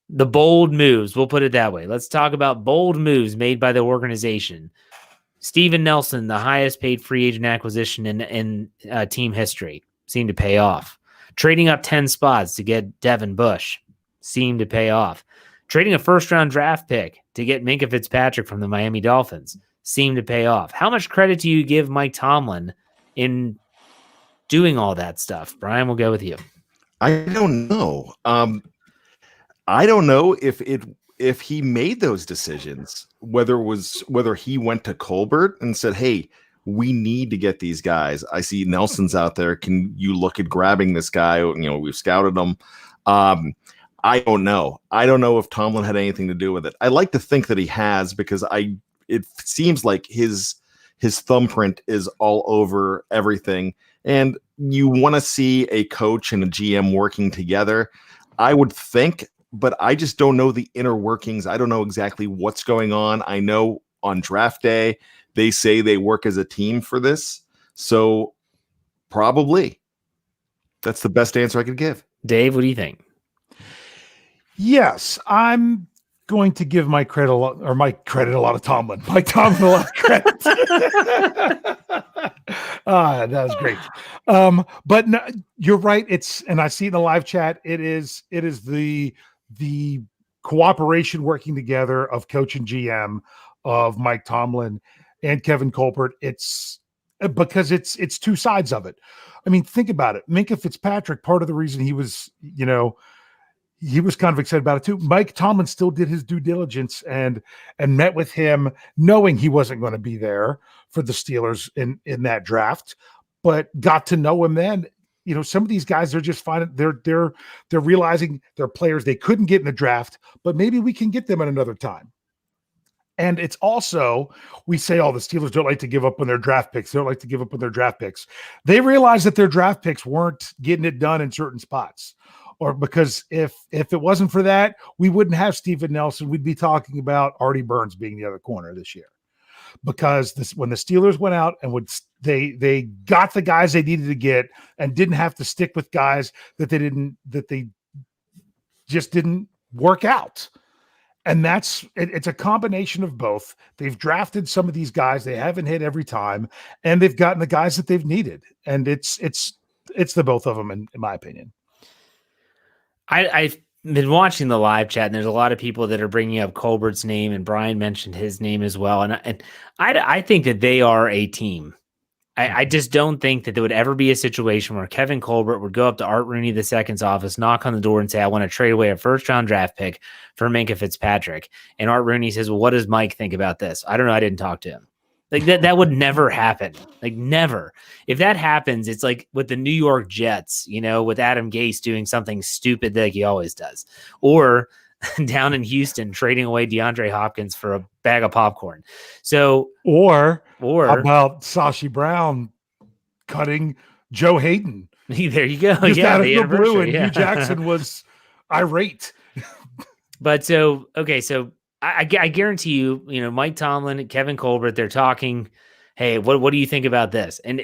the bold moves. We'll put it that way. Let's talk about bold moves made by the organization. Steven Nelson, the highest paid free agent acquisition in team history, seemed to pay off. Trading up 10 spots to get Devin Bush seemed to pay off. Trading a first-round draft pick to get Minkah Fitzpatrick from the Miami Dolphins seemed to pay off. How much credit do you give Mike Tomlin in doing all that stuff? Bryan, we'll go with you. I don't know. I don't know if he made those decisions, whether he went to Colbert and said, hey, we need to get these guys. I see Nelson's out there. Can you look at grabbing this guy? We've scouted him. I don't know. I don't know if Tomlin had anything to do with it. I like to think that he has, because it seems like his thumbprint is all over everything. And you want to see a coach and a GM working together, I would think, but I just don't know the inner workings. I don't know exactly what's going on. I know on draft day, they say they work as a team for this. So probably that's the best answer I could give. Dave, what do you think? Yes, I'm going to give Mike Tomlin a lot of credit. That was great. But no, you're right. And I see it in the live chat. It is the cooperation, working together of coach and GM of Mike Tomlin and Kevin Colbert. It's because it's two sides of it. I mean, think about it. Minkah Fitzpatrick, part of the reason he was kind of excited about it too. Mike Tomlin still did his due diligence and met with him, knowing he wasn't going to be there for the Steelers in that draft, but got to know him then. Some of these guys are just finding they're realizing they're players they couldn't get in the draft, but maybe we can get them at another time. And it's also, we say, the Steelers don't like to give up on their draft picks. They don't like to give up on their draft picks. They realized that their draft picks weren't getting it done in certain spots. Or because if it wasn't for that, we wouldn't have Steven Nelson. We'd be talking about Artie Burns being the other corner this year. Because when the Steelers went out and they got the guys they needed to get and didn't have to stick with guys that they just didn't work out. And it's a combination of both. They've drafted some of these guys they haven't hit every time, and they've gotten the guys that they've needed. And it's the both of them, in my opinion. I've been watching the live chat, and there's a lot of people that are bringing up Colbert's name, and Bryan mentioned his name as well. And I think that they are a team. I just don't think that there would ever be a situation where Kevin Colbert would go up to Art Rooney II's office, knock on the door, and say, I want to trade away a first-round draft pick for Minkah Fitzpatrick. And Art Rooney says, well, what does Mike think about this? I don't know. I didn't talk to him. Like that would never happen. Like never. If that happens, it's like with the New York Jets, with Adam Gase doing something stupid like he always does. Or down in Houston, trading away DeAndre Hopkins for a bag of popcorn. So, or how about Sashi Brown cutting Joe Hayden? There you go. Just yeah, out the of the blue, and yeah. Hugh Jackson was irate. But so I guarantee you, Mike Tomlin and Kevin Colbert, they're talking. Hey, what do you think about this? And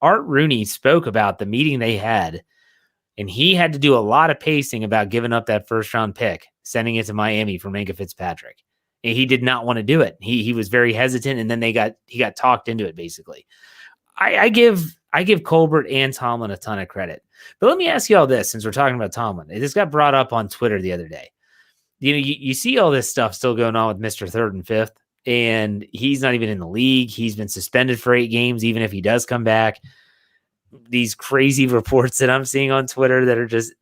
Art Rooney spoke about the meeting they had. And he had to do a lot of pacing about giving up that first round pick, sending it to Miami for Minkah Fitzpatrick. And he did not want to do it. He was very hesitant, and then he got talked into it, basically. I give Colbert and Tomlin a ton of credit. But let me ask you all this, since we're talking about Tomlin. This got brought up on Twitter the other day. You see all this stuff still going on with Mr. 3rd and 5th, and he's not even in the league. He's been suspended for 8 games, even if he does come back. These crazy reports that I'm seeing on Twitter that are just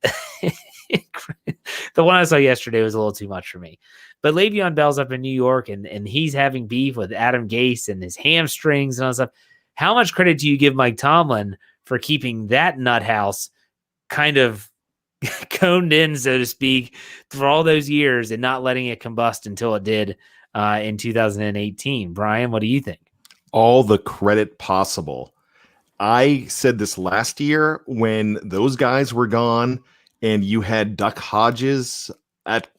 The one I saw yesterday was a little too much for me. But Le'Veon Bell's up in New York, and he's having beef with Adam Gase and his hamstrings and all that stuff. How much credit do you give Mike Tomlin for keeping that nut house kind of coned in, so to speak, for all those years and not letting it combust until it did in 2018? Bryan, what do you think? All the credit possible. I said this last year when those guys were gone and you had Duck Hodges at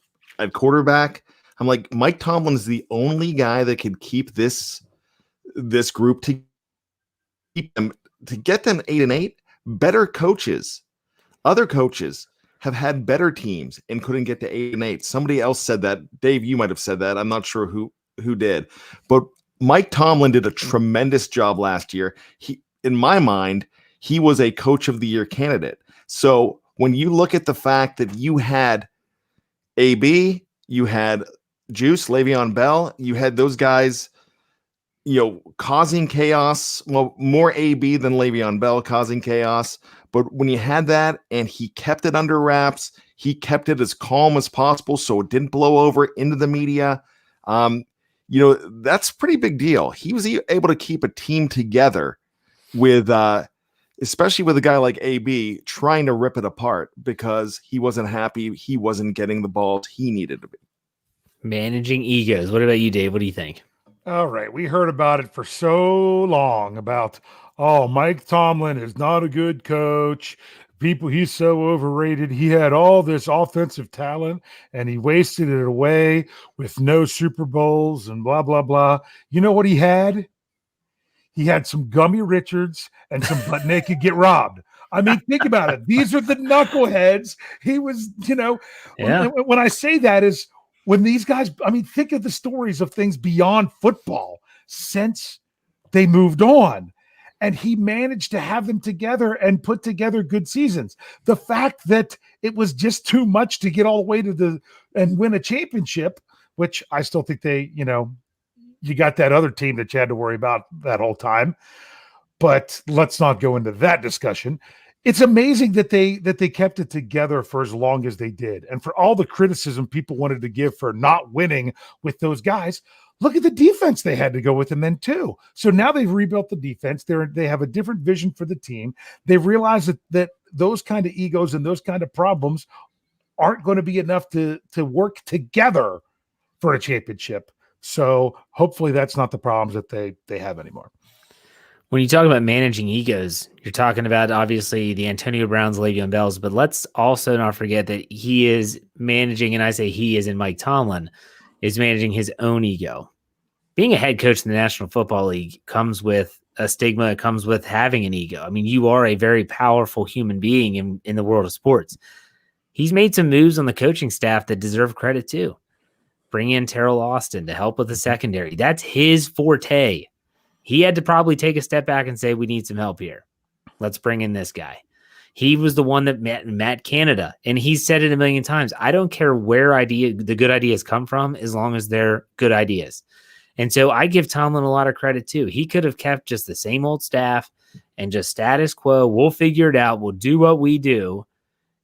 quarterback. I'm like, Mike Tomlin's the only guy that could keep this group to keep them, to get them 8-8. Better coaches, other coaches have had better teams and couldn't get to 8-8. Somebody else said that. Dave, you might have said that. I'm not sure who did, but Mike Tomlin did a tremendous job last year. In my mind, he was a coach of the year candidate. So when you look at the fact that you had AB, you had Juice, Le'Veon Bell, you had those guys, causing chaos. Well, more AB than Le'Veon Bell causing chaos. But when you had that and he kept it under wraps, he kept it as calm as possible so it didn't blow over into the media. That's a pretty big deal. He was able to keep a team together with, especially with a guy like AB trying to rip it apart because he wasn't happy. He wasn't getting the balls he needed to be. Managing egos. What about you, Dave? What do you think? All right. We heard about it for so long about, Mike Tomlin is not a good coach. He's so overrated. He had all this offensive talent and he wasted it away with no Super Bowls and blah, blah, blah. You know what he had? He had some Gummy Richards and some butt naked get robbed. I mean, think about it. These are the knuckleheads. He was, when I say that is when these guys, think of the stories of things beyond football since they moved on. And he managed to have them together and put together good seasons. The fact that it was just too much to get all the way to and win a championship, which I still think you got that other team that you had to worry about that whole time. But let's not go into that discussion. It's amazing that they kept it together for as long as they did. And for all the criticism people wanted to give for not winning with those guys, look at the defense they had to go with them then too. So now they've rebuilt the defense. They have a different vision for the team. They've realized that those kind of egos and those kind of problems aren't going to be enough to work together for a championship. So hopefully that's not the problems that they have anymore. When you talk about managing egos, you're talking about obviously the Antonio Browns, Le'Veon Bells, but let's also not forget that he is managing, and I say he is in Mike Tomlin, is managing his own ego. Being a head coach in the National Football League comes with a stigma. It comes with having an ego. I mean, you are a very powerful human being in the world of sports. He's made some moves on the coaching staff that deserve credit too. Bring in Terrell Austin to help with the secondary. That's his forte. He had to probably take a step back and say, we need some help here. Let's bring in this guy. He was the one that met Matt Canada, and he's said it a million times. I don't care where the good ideas come from as long as they're good ideas. And so I give Tomlin a lot of credit too. He could have kept just the same old staff and just status quo. We'll figure it out. We'll do what we do.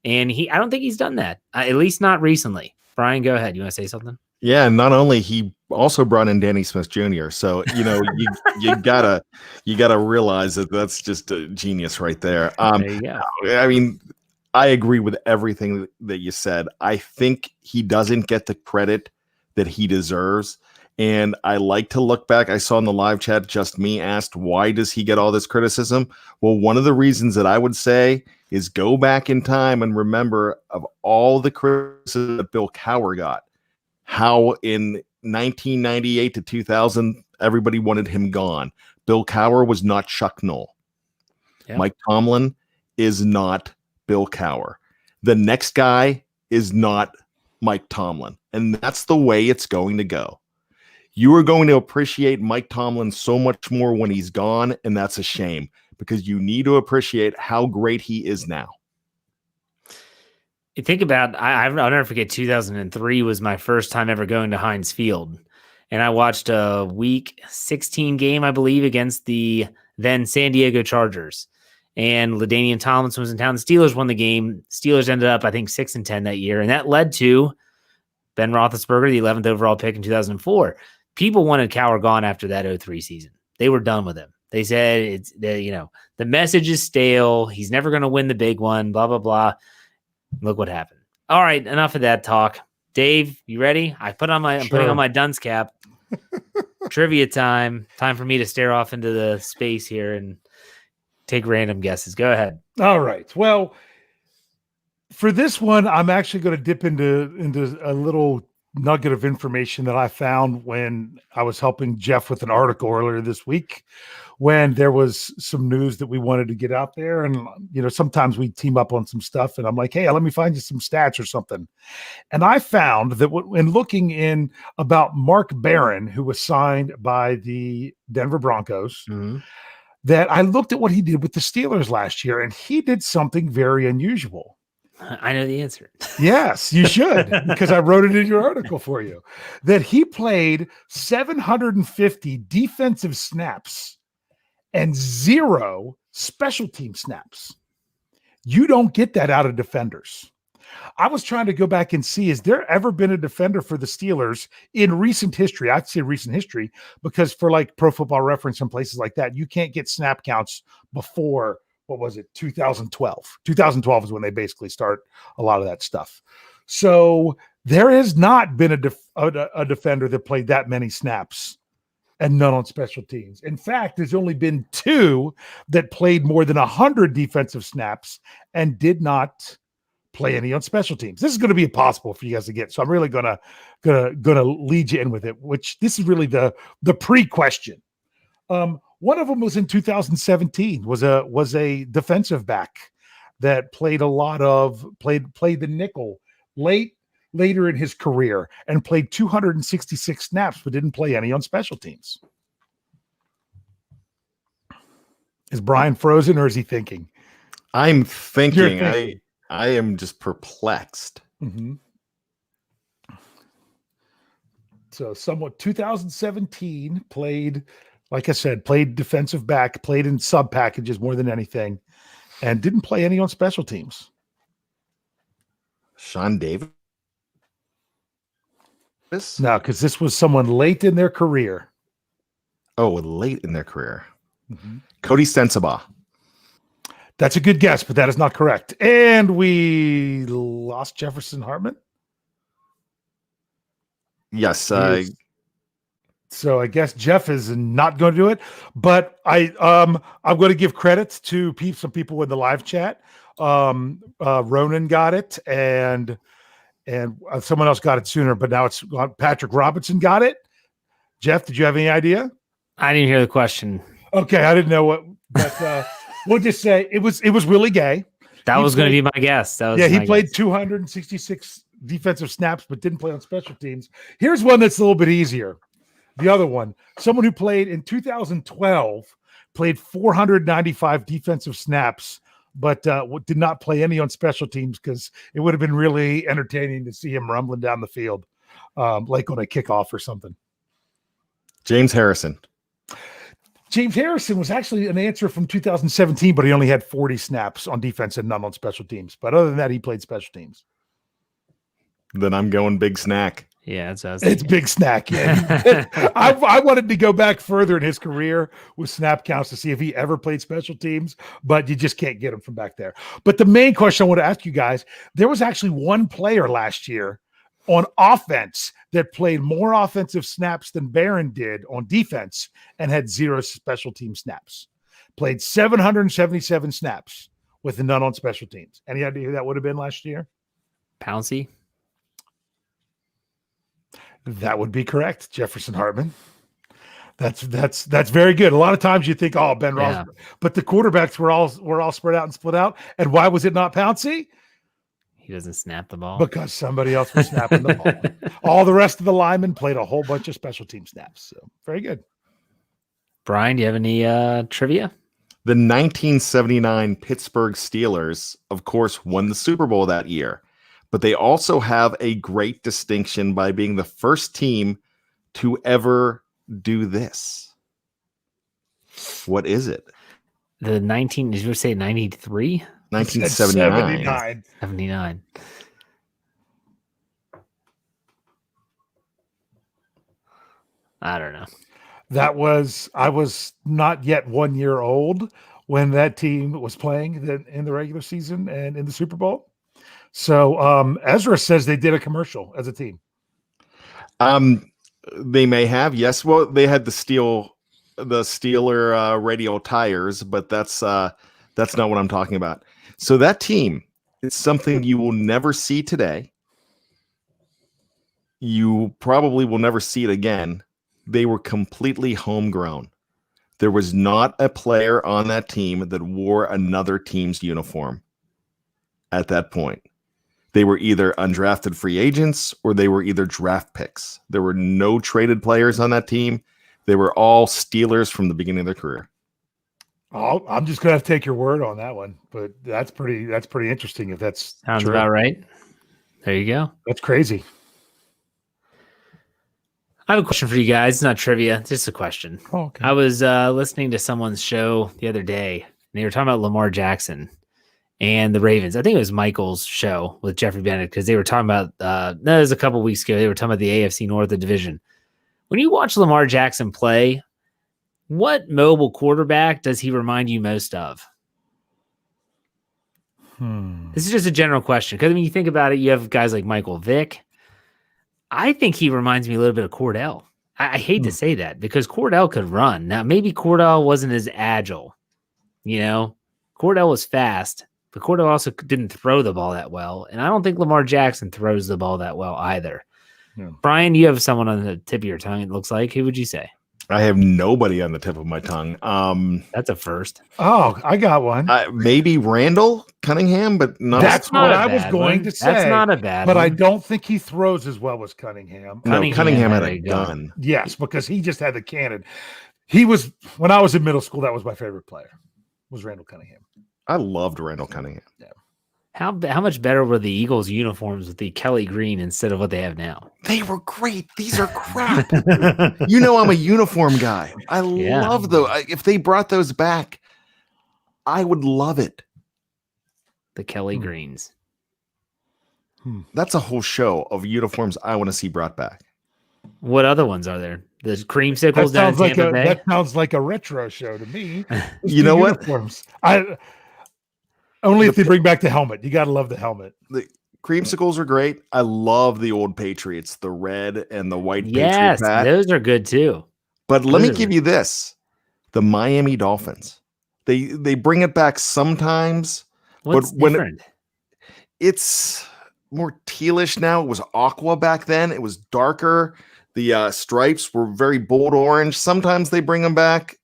And I don't think he's done that, at least not recently. Bryan, go ahead. You want to say something? Yeah, and not only he also brought in Danny Smith Jr. So you gotta realize that that's just a genius right there. There you go. I mean, I agree with everything that you said. I think he doesn't get the credit that he deserves. And I like to look back. I saw in the live chat, Just Me asked, why does he get all this criticism? Well, one of the reasons that I would say is go back in time and remember of all the criticism that Bill Cowher got. How in 1998 to 2000, everybody wanted him gone. Bill Cowher was not Chuck Noll. Yeah. Mike Tomlin is not Bill Cowher. The next guy is not Mike Tomlin. And that's the way it's going to go. You are going to appreciate Mike Tomlin so much more when he's gone, and that's a shame because you need to appreciate how great he is now. You think about, I'll never forget 2003 was my first time ever going to Heinz Field. And I watched a week 16 game, I believe, against the then San Diego Chargers. and LaDainian Tomlinson was in town. The Steelers won the game. Steelers ended up, I think, 6-10 that year, and that led to Ben Roethlisberger, the 11th overall pick in 2004. People wanted Cowher gone after that 03 season. They were done with him. They said the message is stale. He's never going to win the big one. Blah blah blah. Look what happened. All right, enough of that talk. Dave, you ready? I'm putting on my dunce cap. Trivia time. Time for me to stare off into the space here and take random guesses. Go ahead. All right. Well, for this one, I'm actually going to dip into a little nugget of information that I found when I was helping Jeff with an article earlier this week, when there was some news that we wanted to get out there. And, sometimes we team up on some stuff and I'm like, hey, let me find you some stats or something. And I found that when looking in about Mark Barron, who was signed by the Denver Broncos, that I looked at what he did with the Steelers last year, and he did something very unusual. I know the answer. Yes, you should, because I wrote it in your article for you, that he played 750 defensive snaps and 0 special team snaps. You don't get that out of defenders. I was trying to go back and see, has there ever been a defender for the Steelers in recent history? I'd say recent history, because for like Pro Football Reference and places like that, you can't get snap counts before, 2012. 2012 is when they basically start a lot of that stuff. So there has not been a defender that played that many snaps and none on special teams. In fact, there's only been 2 that played more than 100 defensive snaps and did not play any on special teams. This is going to be impossible for you guys to get. So I'm really gonna lead you in with it, which this is really the pre-question. One of them was in 2017, was a defensive back that played played the nickel later in his career and played 266 snaps, but didn't play any on special teams. Is Bryan frozen or is he thinking? I'm thinking. I am just perplexed. Mm-hmm. So 2017 played, like I said, played defensive back, played in sub packages more than anything, and didn't play any on special teams. Sean Davis? No, because this was someone late in their career. Oh, late in their career. Mm-hmm. Cody Sensabaugh. That's a good guess, but that is not correct. And we lost Jefferson Hartman. Yes. So I guess Jeff is not going to do it, but I'm going to give credit to some people in the live chat. Ronan got it, and someone else got it sooner, but now it's Patrick Robinson got it. Jeff, did you have any idea? I didn't hear the question. Okay, I didn't know what, but we'll just say it was Willie Gay. That was going to be my guess. He played 266 defensive snaps, but didn't play on special teams. Here's one that's a little bit easier. The other one, someone who played in 2012, played 495 defensive snaps, but did not play any on special teams because it would have been really entertaining to see him rumbling down the field, like on a kickoff or something. James Harrison. James Harrison was actually an answer from 2017, but he only had 40 snaps on defense and none on special teams. But other than that, he played special teams. Then I'm going Big Snack. Yeah, it's Big Snack. Yeah, I wanted to go back further in his career with snap counts to see if he ever played special teams, but you just can't get him from back there. But the main question I want to ask you guys: there was actually one player last year on offense that played more offensive snaps than Barron did on defense and had 0 special team snaps. Played 777 snaps with none on special teams. Any idea who that would have been last year? Pouncey. That would be correct. Jefferson Hartman. That's very good. A lot of times you think, oh, Ben Roethlisberger, but the quarterbacks were all spread out and split out. And why was it not Pouncey? He doesn't snap the ball because somebody else was snapping the ball. All the rest of the linemen played a whole bunch of special team snaps. So very good. Bryan, do you have any trivia? The 1979 Pittsburgh Steelers, of course, won the Super Bowl that year. But they also have a great distinction by being the first team to ever do this. What is it? The 19, did you say 93? 1979. 79. I don't know. I was not yet 1 year old when that team was playing in the regular season and in the Super Bowl. So Ezra says they did a commercial as a team. They may have, yes. Well, they had the Steeler radial tires, but that's not what I'm talking about. So that team is something you will never see today. You probably will never see it again. They were completely homegrown. There was not a player on that team that wore another team's uniform at that point. They were either undrafted free agents or they were either draft picks. There were no traded players on that team. They were all Steelers from the beginning of their career. Oh, I'm just gonna have to take your word on that one, but that's pretty interesting. If that's sounds true. about right. There you go. That's crazy. I have a question for you guys. It's not trivia, just a question. Oh, okay. I was listening to someone's show the other day, and they were talking about Lamar Jackson and the Ravens. I think it was Michael's show with Jeffrey Bennett because they were talking about, that was a couple weeks ago, they were talking about the AFC North, the division. When you watch Lamar Jackson play, what mobile quarterback does he remind you most of? This is just a general question because, I mean, you think about it, you have guys like Michael Vick. I think he reminds me a little bit of Cordell. I hate to say that because Cordell could run. Now, maybe Cordell wasn't as agile. You know, Cordell was fast, but Cordell also didn't throw the ball that well. And I don't think Lamar Jackson throws the ball that well either. Yeah. Bryan, you have someone on the tip of your tongue, it looks like. Who would you say? I have nobody on the tip of my tongue. That's a first. Oh, I got one. Maybe Randall Cunningham, but not. That's what I was going to say. That's not a bad but one. I don't think he throws as well as Cunningham. No, Cunningham had a gun. Yes, because he just had the cannon. He was, when I was in middle school, that was my favorite player, was Randall Cunningham. I loved Randall Cunningham. Yeah. How much better were the Eagles uniforms with the Kelly green instead of what they have now? They were great. These are crap. You know, I'm a uniform guy. I love those. If they brought those back, I would love it. The Kelly greens. That's a whole show of uniforms I want to see brought back. What other ones are there? The creamsicles down in Tampa Bay? That sounds like a retro show to me. You know what? Uniforms. Only if they bring back the helmet. You got to love the helmet. The creamsicles are great. I love the old Patriots, the red and the white yes, Patriot hat. Those are good too. But let me give you this. The Miami Dolphins. They bring it back sometimes. What's different? It's more tealish now. It was aqua back then. It was darker. The stripes were very bold orange. Sometimes they bring them back.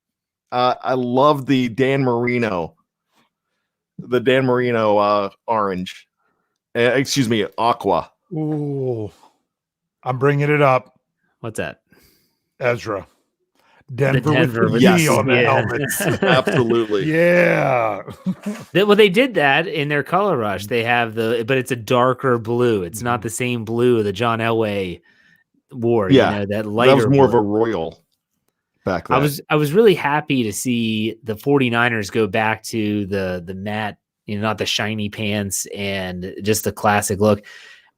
I love the Dan Marino. The Dan Marino orange. Excuse me, aqua. Ooh, I'm bringing it up. What's that? Ezra. Denver with the on the helmets. Absolutely. Yeah. Well, they did that in their color rush. They have but it's a darker blue. It's not the same blue the John Elway wore. Yeah, you know, that lighter. That was more blue. of a royal back then. I was really happy to see the 49ers go back to the matte, you know, not the shiny pants and just the classic look.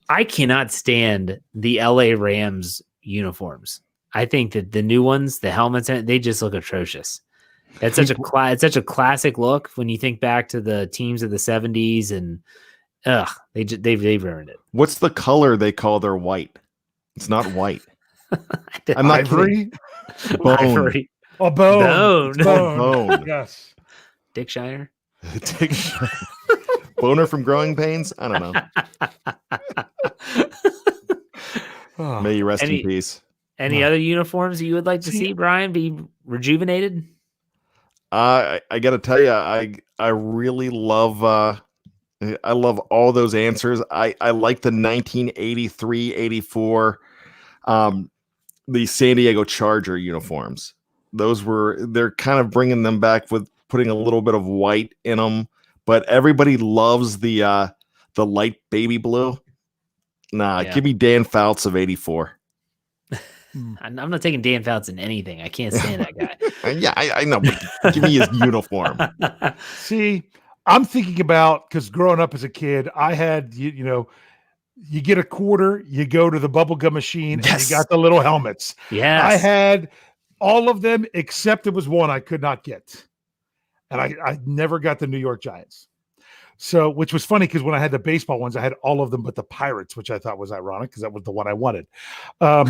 I cannot stand the LA Rams uniforms. I think that the new ones, the helmets, they just look atrocious. It's such a classic look when you think back to the teams of the 70s, and they've ruined it. What's the color they call their white? It's not white. I'm not kidding. Bone. Ivory. Oh, bone. Bone. Yes. Dick Shiner. Dick Shiner. Boner from Growing Pains? I don't know. May you rest in peace. Any other uniforms that you would like to see, Bryan, be rejuvenated? I got to tell you, I really love I love all those answers. I like the 1983-84 the San Diego Charger uniforms. They're kind of bringing them back with putting a little bit of white in them, but everybody loves the light baby blue. Give me Dan Fouts of 84. I'm not taking Dan Fouts in anything. I can't stand that guy. Yeah, I know. But give me his uniform. See, I'm thinking about, because growing up as a kid, I had, you get a quarter, you go to the bubblegum machine, and you got the little helmets. Yes. I had all of them, except there was one I could not get. And I never got the New York Giants. So, which was funny because when I had the baseball ones, I had all of them but the Pirates, which I thought was ironic because that was the one I wanted. But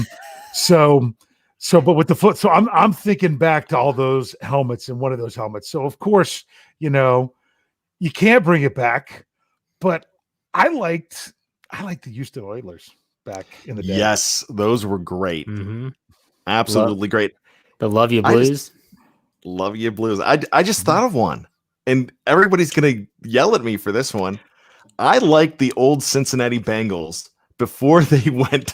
with the foot, so I'm thinking back to all those helmets and one of those helmets. So of course, you can't bring it back, but I liked the Houston Oilers back in the day. Yes, those were great. Mm-hmm. Absolutely great. The Love You Blues. Love You Blues. I just thought of one. And everybody's going to yell at me for this one. I like the old Cincinnati Bengals before they went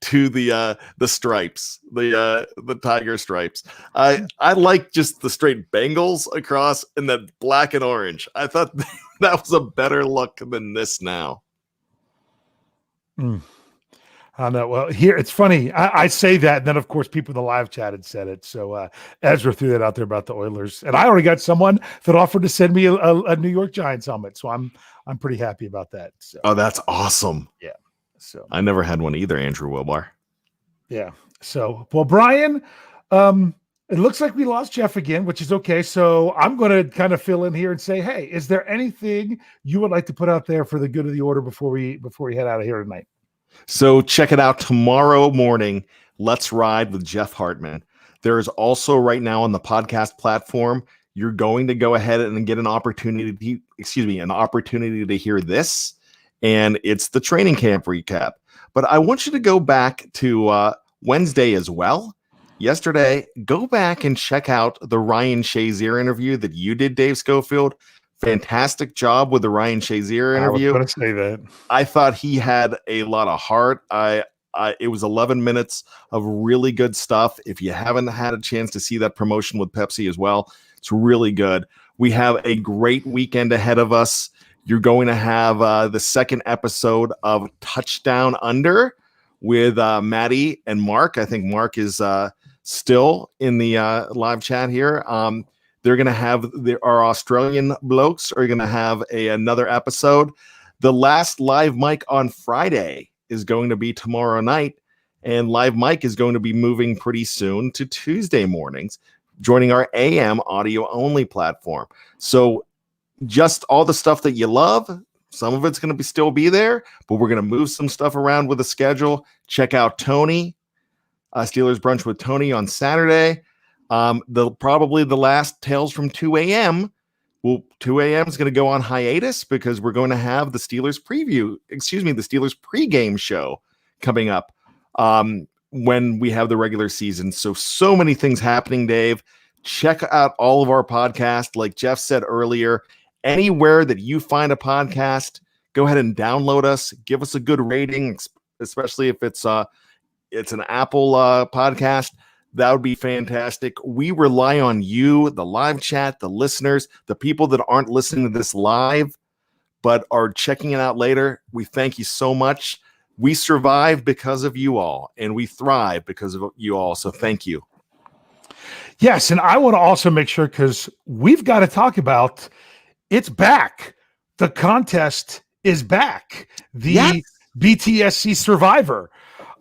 to the stripes, the tiger stripes. I like just the straight Bengals across and the black and orange. I thought that was a better look than this now. I know. Well, here it's funny. I say that, and then of course people in the live chat had said it. So Ezra threw that out there about the Oilers, and I already got someone that offered to send me a New York Giants helmet. So I'm pretty happy about that. So. Oh, that's awesome. Yeah. So I never had one either, Andrew Wilbar. Yeah. So well, Bryan, it looks like we lost Jeff again, which is okay. So I'm going to kind of fill in here and say, hey, is there anything you would like to put out there for the good of the order before we head out of here tonight? So check it out tomorrow morning. Let's Ride with Jeff Hartman. There is also right now on the podcast platform, you're going to go ahead and get an opportunity to hear this. And it's the training camp recap. But I want you to go back to Wednesday as well. Yesterday, go back and check out the Ryan Shazier interview that you did, Dave Schofield. Fantastic job with the Ryan Shazier interview. I was going to say that. I thought he had a lot of heart. It was 11 minutes of really good stuff. If you haven't had a chance to see that promotion with Pepsi as well, it's really good. We have a great weekend ahead of us. You're going to have the second episode of Touchdown Under with Maddie and Mark. I think Mark is still in the live chat here. They're going to have our Australian blokes are going to have another episode. The last live mic on Friday is going to be tomorrow night, and live mic is going to be moving pretty soon to Tuesday mornings, joining our AM audio only platform. So just all the stuff that you love, some of it's going to still be there, but we're going to move some stuff around with the schedule. Check out Tony, Steelers Brunch with Tony on Saturday. Probably the last Tales from 2 a.m. Well, 2 a.m. is going to go on hiatus because we're going to have the Steelers pregame show coming up when we have the regular season. So many things happening, Dave. Check out all of our podcasts. Like Jeff said earlier, anywhere that you find a podcast, go ahead and download us. Give us a good rating, especially if it's an Apple podcast. That would be fantastic. We rely on you, the live chat, the listeners, the people that aren't listening to this live, but are checking it out later. We thank you so much. We survive because of you all, and we thrive because of you all. So thank you. Yes, and I want to also make sure, because we've got to talk about it's back. The contest is back. The BTSC Survivor.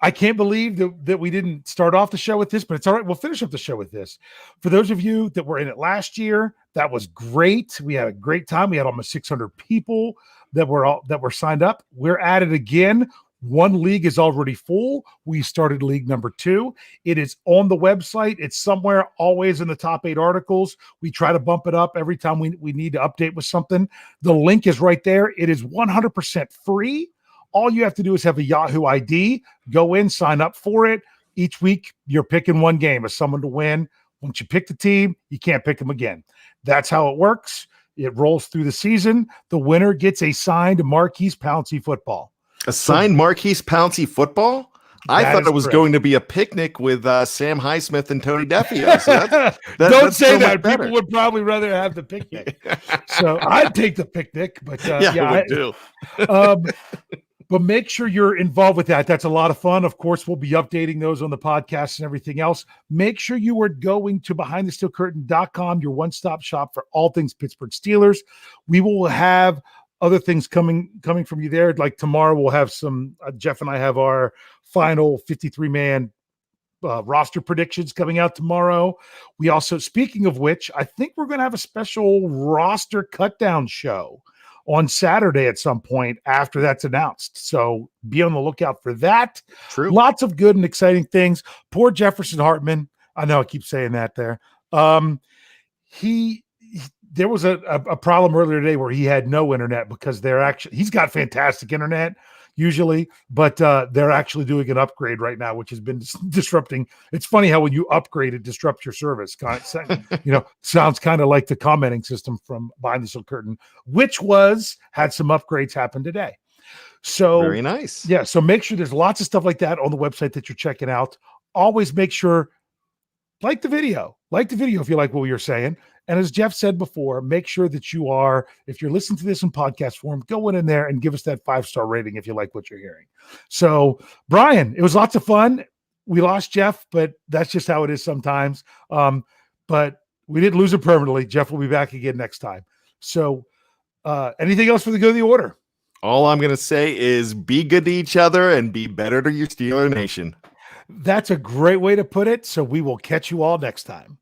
I can't believe that we didn't start off the show with this, but it's all right. We'll finish up the show with this. For those of you that were in it last year, that was great. We had a great time. We had almost 600 people that were signed up. We're at it again. One league is already full. We started league number 2. It is on the website. It's somewhere always in the top 8 articles. We try to bump it up every time we need to update with something. The link is right there. It is 100% free. All you have to do is have a Yahoo ID, go in, sign up for it. Each week, you're picking one game as someone to win. Once you pick the team, you can't pick them again. That's how it works. It rolls through the season. The winner gets a signed Marquise Pouncey football. A signed Marquise Pouncey football? I thought it was going to be a picnic with Sam Highsmith and Tony Defio. So don't say that. People would probably rather have the picnic. So I'd take the picnic, but I would too. But make sure you're involved with that. That's a lot of fun. Of course, we'll be updating those on the podcast and everything else. Make sure you are going to behindthesteelcurtain.com, your one-stop shop for all things Pittsburgh Steelers. We will have other things coming from you there. Like tomorrow, we'll have some, Jeff and I have our final 53-man roster predictions coming out tomorrow. We also, speaking of which, I think we're going to have a special roster cut-down show on Saturday at some point after that's announced. So be on the lookout for that. True. Lots of good and exciting things. Poor Jefferson Hartman. I know I keep saying that there. There was a problem earlier today where he had no internet because he's got fantastic internet usually, but they're actually doing an upgrade right now, which has been disrupting. It's funny how when you upgrade, it disrupts your service. Sounds kind of like the commenting system from Behind the Steel Curtain, which had some upgrades happen today. So very nice. Yeah. So make sure there's lots of stuff like that on the website that you're checking out. Always make sure, like the video if you like what you're saying. And as Jeff said before, make sure that if you're listening to this in podcast form, go in there and give us that 5-star rating if you like what you're hearing. So, Bryan, it was lots of fun. We lost Jeff, but that's just how it is sometimes. But we didn't lose it permanently. Jeff will be back again next time. So, anything else for the good of the order? All I'm going to say is be good to each other and be better to your Steeler Nation. That's a great way to put it. So we will catch you all next time.